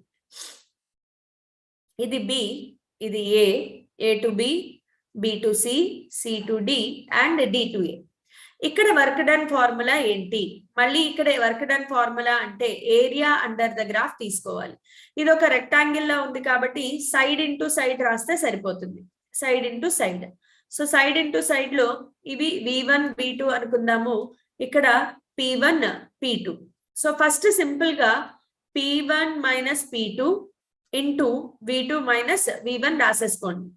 ఇది B, ఇది A to B, B to C, C to D and D to A. ఇక్కడ వర్క్ డన్ ఫార్ములా ఏంటి, మళ్ళీ ఇక్కడ వర్క్ డన్ ఫార్ములా అంటే ఏరియా అండర్ ద గ్రాఫ్ తీసుకోవాలి. ఇది ఒక రెక్టాంగిల్ లా ఉంది కాబట్టి సైడ్ ఇంటూ సైడ్ రాస్తే సరిపోతుంది, side into side. So side into side లో ఇవి V1, V2 అనుకుందాము, ఇక్కడ P1, P2. So first simple గా P1 minus P2 into V2 minus V1 రాసేసుకోండి.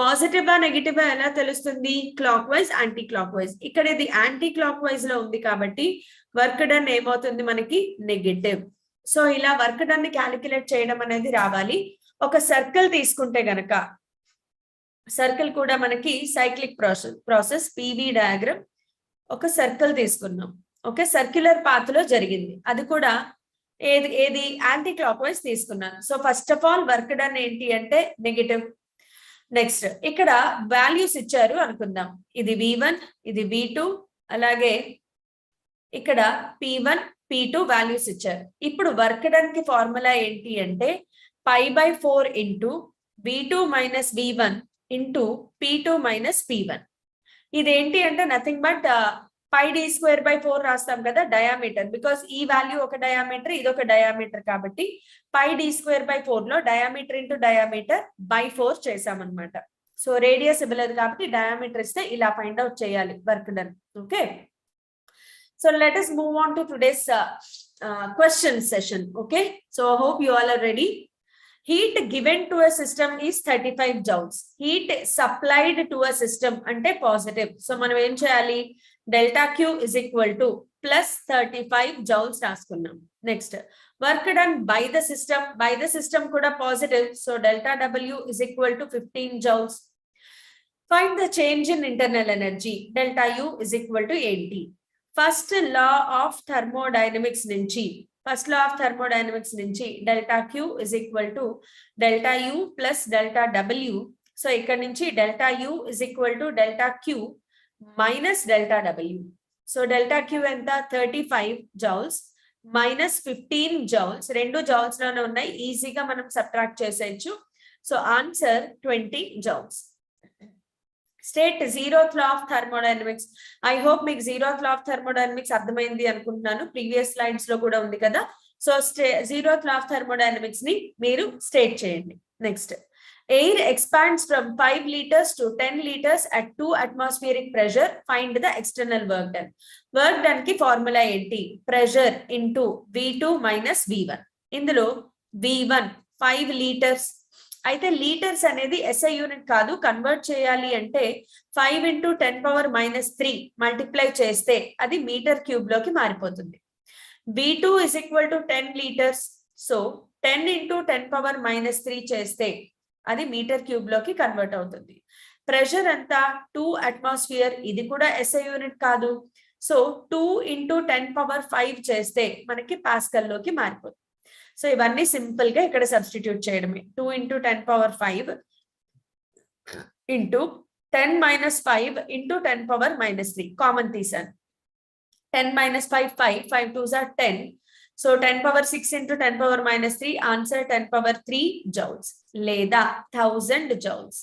పాజిటివ్ నెగిటివ్ ఎలా తెలుస్తుంది, clockwise, anticlockwise. ఇక్కడ ఇది యాంటీ క్లాక్ వైజ్ లో ఉంది కాబట్టి వర్క్ డన్ ఏమవుతుంది మనకి, నెగటివ్. సో ఇలా వర్క్ డన్ ని క్యాలిక్యులేట్ చేయడం అనేది రావాలి. ఒక సర్కిల్ తీసుకుంటే గనక, సర్కిల్ కూడా మనకి సైక్లిక్ ప్రాసెస్ PV డయాగ్రామ్, ఒక సర్కిల్ తీసుకున్నాం. ఓకే, సర్క్యులర్ పాత్ లో జరిగింది, అది కూడా ఏది యాంటీ క్లాక్ వైజ్ తీసుకున్నాను. So first of all work done ఏంటి అంటే నెగటివ్. నెక్స్ట్ ఇక్కడ వాల్యూస్ ఇచ్చారు అనుకుందాం, ఇది V1, ఇది V2, అలాగే ఇక్కడ P1, P2 వాల్యూస్ ఇచ్చారు. ఇప్పుడు వర్క్ డన్ కి ఫార్ములా ఏంటి అంటే π/4 into V2 minus V1 into P2 minus P1. ఇదేంటి అంటే నథింగ్ బట్ πd²/4 రాస్తాం కదా, డయామీటర్. బికాస్ ఈ వాల్యూ ఒక డయామీటర్, ఇది ఒక డయామీటర్ కాబట్టి πd²/4 లో డయామీటర్ ఇంటూ డయామీటర్ బై 4 చేసామన్నమాట. సో రేడియస్ ఇవ్వలేదు కాబట్టి డయామీటర్ ఇస్తే ఇలా ఫైండ్ అవుట్ చేయాలి work done. Okay, so let us move on to today's question session. Okay, so I hope you all are ready. Heat given to a system is 35 joules. Heat supplied to a system అంటే positive. So మనం ఏం చేయాలి, delta Q is equal to plus 35 joules రాసుకున్నాం. Next work done by the system కూడా positive. So delta W is equal to 15 joules. Find the change in internal energy. Delta U is equal to ఏంటి, first law of thermodynamics నుంచి delta Q is equal to delta U plus delta W. So ఇక్కడ నుంచి delta U is equal to delta Q minus delta W. So delta Q ఎంత, 35 joules minus 15 joules, రెండు joules లోనే ఉన్నాయి, ఈజీగా మనం subtract చేసేయచ్చు. So answer 20 joules. State zeroth law of thermodynamics. I hope మీకు జీరోత్ లా ఆఫ్ థర్మోడైనమిక్స్ అర్థమైంది అనుకుంటున్నాను, ప్రీవియస్ స్లైడ్స్ లో కూడా ఉంది కదా. So zeroth law of thermodynamics ని మీరు స్టేట్ చేయండి. Next, air expands from 5 liters to 10 liters at 2 atmospheric pressure. Find the external work done. Work done కి ఫార్ములా ఏంటి, pressure into V2 minus V1. ఇందులో V1 5 liters. అయితే litres అనేది SI unit కాదు, convert చేయాలి అంటే 5 into 10⁻³ మల్టిప్లై చేస్తే అది మీటర్ క్యూబ్ లోకి మారిపోతుంది. V2 is equal to 10 liters. So 10 into 10⁻³ చేస్తే అది మీటర్ క్యూబ్ లోకి కన్వర్ట్ అవుతుంది. ప్రెషర్ అంతా 2 atmosphere, ఇది కూడా SI యూనిట్ కాదు. సో 2 into 10⁵ చేస్తే మనకి పాస్కల్ లోకి మారిపోతుంది. సో ఇవన్నీ సింపుల్ గా ఇక్కడ సబ్స్టిట్యూట్ చేయడమే. 2 into 10⁵ ఇంటూ 10⁻5 into 10⁻³ కామన్ తీసాను. 10 minus 5, 5. 5 2s are 10. So 10 power 6 into 10 power minus 3, answer 10 power 3 joules. Leda 1000 joules.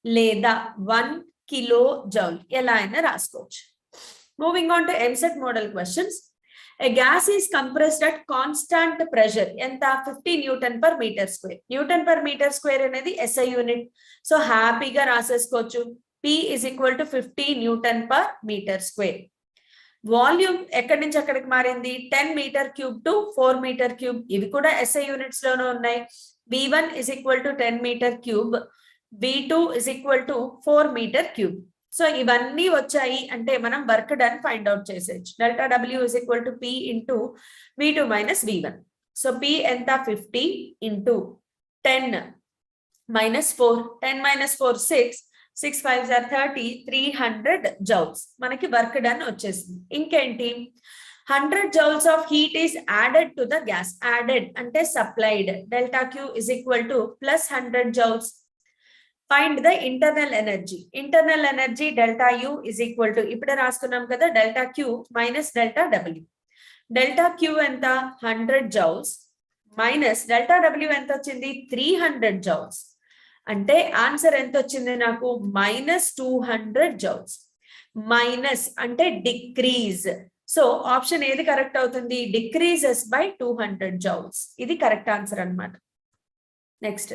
Leda 1 kilojoule. ఎలా అయినా రాసుకోవచ్చు. Moving on to Eamcet model questions. A gas is compressed at constant pressure. ఎంత 50 Newton per meter square. Newton per meter square అనేది SI unit. So హ్యాపీగా రాసేసుకోవచ్చు. P is equal to 50 Newton per meter square. Volume ఎక్కడి నుంచి ఎక్కడికి మారింది 10 metre cube to 4 metre cube. ఇవి కూడా SI యూనిట్స్ లోనే ఉన్నాయి. V1 is equal to 10 metre cube, V2 is equal to 4 metre cube. So ఇవన్నీ వచ్చాయి అంటే మనం వర్క్ డన్ ఫైండ్ అవుట్ చేసేయచ్చు. డెల్టా W is equal to P into V2 minus V1. So P ఎంత 50 into 10 minus 4. 10 minus 4 6. 6 5s are 30, 300 joules. మనకి work done వచ్చేసింది. ఇంకేంటి 100 joules of heat is added to the gas. Added అంటే supplied. Delta Q is equal to plus 100 joules. Find the internal energy. Internal energy delta U is equal to ఇప్పుడే రాసుకున్నాం కదా delta Q minus delta W. Delta Q ఎంత 100 joules minus delta W ఎంత వచ్చింది 300 joules. అంటే answer ఎంత వచ్చింది నాకు మైనస్ 200 జౌల్స్. మైనస్ అంటే డిక్రీజ్. సో ఆప్షన్ ఏది కరెక్ట్ అవుతుంది డిక్రీజెస్ బై 200 జౌల్స్. ఇది కరెక్ట్ ఆన్సర్ అన్నమాట. Next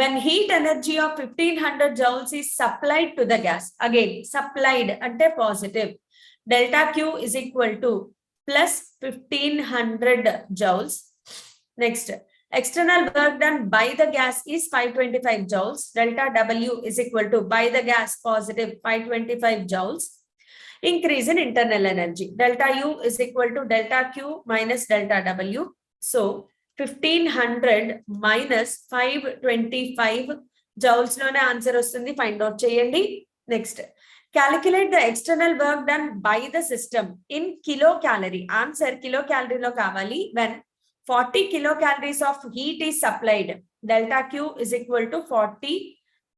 when heat energy of 1500 joules is supplied to the gas. Again supplied అంటే positive. Delta Q is equal to plus 1500 joules. Next external work done by the gas is 525 joules. Delta W is equal to by the gas positive 525 joules. Increase in internal energy. Delta U is equal to delta Q minus delta W. So 1500 minus 525 joules lone answer vastundi. Find out cheyandi. Next, calculate the external work done by the system in kilocalorie. Answer kilocalorie lo kavali when 40 kilocalories of heat is supplied. Delta Q is equal to 40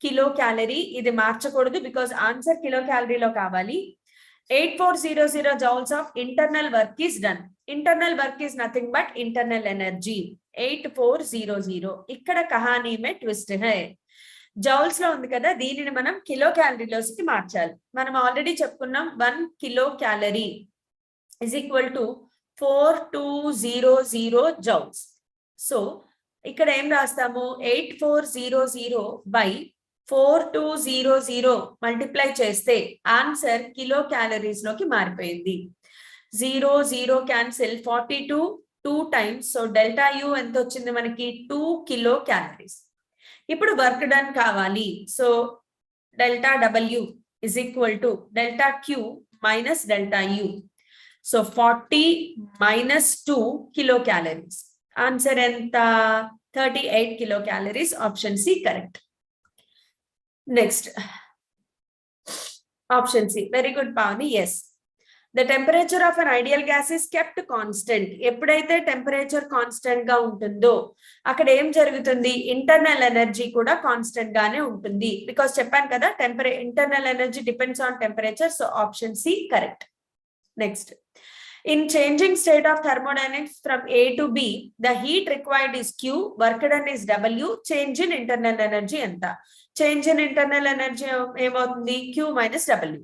kilocalorie. ఇది మార్చకూడదు because answer kilocalorie లో కావాలి. 8400 joules of internal work is done. Internal work is nothing but internal energy. 8400. ఇక్కడ కహానీ మే twist high. Joules లో ఉంది కదా దీనిని మనం kilo క్యాలరీలోకి మార్చాలి. మనం ఆల్రెడీ చెప్పుకున్నాం 1 kilo calorie is equal to 4200 joules. So ఇక్కడ ఏం రాస్తాము 8400 by 4200 మల్టిప్లై చేస్తే ఆన్సర్ కిలో క్యాలరీస్ లోకి మారిపోయింది. 0 cancel 42 2 times. So delta you ఎంత వచ్చింది మనకి 2 కిలో క్యాలరీస్. ఇప్పుడు వర్క్ డన్ కావాలి. So delta W is equal to delta Q minus delta U. So 40 minus 2 kilocalories. Answer enta 38 kilocalories. Option C correct. Next, option C. Very good, Pavani. Yes. The temperature of an ideal gas is kept constant. ఎప్పుడైతే temperature constant గా ఉంటుందో అక్కడ ఏం జరుగుతుంది internal energy కూడా constant గానే ఉంటుంది. Because చెప్పాను కదా internal energy depends on temperature. So option C correct. Next, in changing state of thermodynamics from A to B, the heat required is Q, work done is W, change in internal energy enta. Change in internal energy ఏమవుతుంది Q minus W.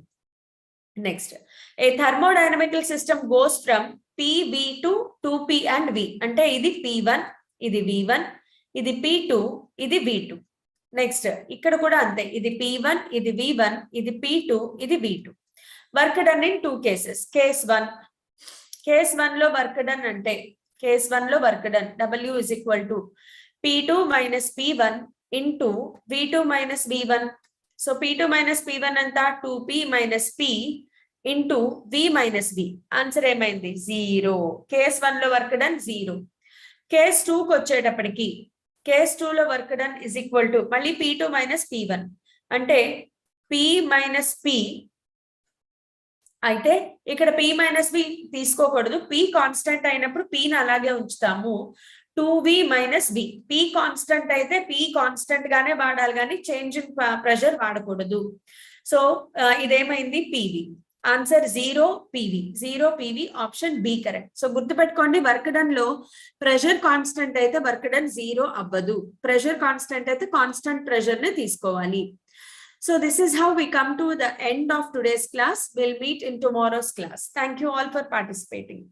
Next, a thermodynamical system goes from PV to 2P and V. అంటే ఇది P1, ఇది V1, ఇది P2, ఇది V2. Next ఇక్కడ కూడా అంతే, ఇది P1, ఇది V1, ఇది P2, ఇది V2. Work done in 2 cases. Case 1 లో వర్క్ డన్ అంటే కేస్ 1 లో work done W is equal to P2 minus P1 into V2 minus V1. So P2 minus P1 అంతా 2P minus P into V minus V. Answer ఏమైంది 0. Case 1 లో work done 0. Case 2 కి వచ్చేటప్పటికి case 2 లో work done is equal to మళ్ళీ P2 minus P1 అంటే P minus P. అయితే ఇక్కడ P మైనస్ V తీసుకోకూడదు. P కాన్స్టెంట్ అయినప్పుడు P ని అలాగే ఉంచుతాము. 2V minus V. P constant అయితే P కాన్స్టెంట్ గానే వాడాలి కానీ చేంజ్ ఇన్ ప్రెషర్ వాడకూడదు. సో ఇదేమైంది PV. Answer 0 PV option B correct. సో గుర్తుపెట్టుకోండి, వర్క్ డన్ లో ప్రెషర్ కాన్స్టెంట్ అయితే వర్క్ డన్ 0 అవ్వదు. ప్రెషర్ కాన్స్టెంట్ అయితే కాన్స్టెంట్ ప్రెషర్ ని తీసుకోవాలి. So this is how we come to the end of today's class. We'll meet in tomorrow's class. Thank you all for participating.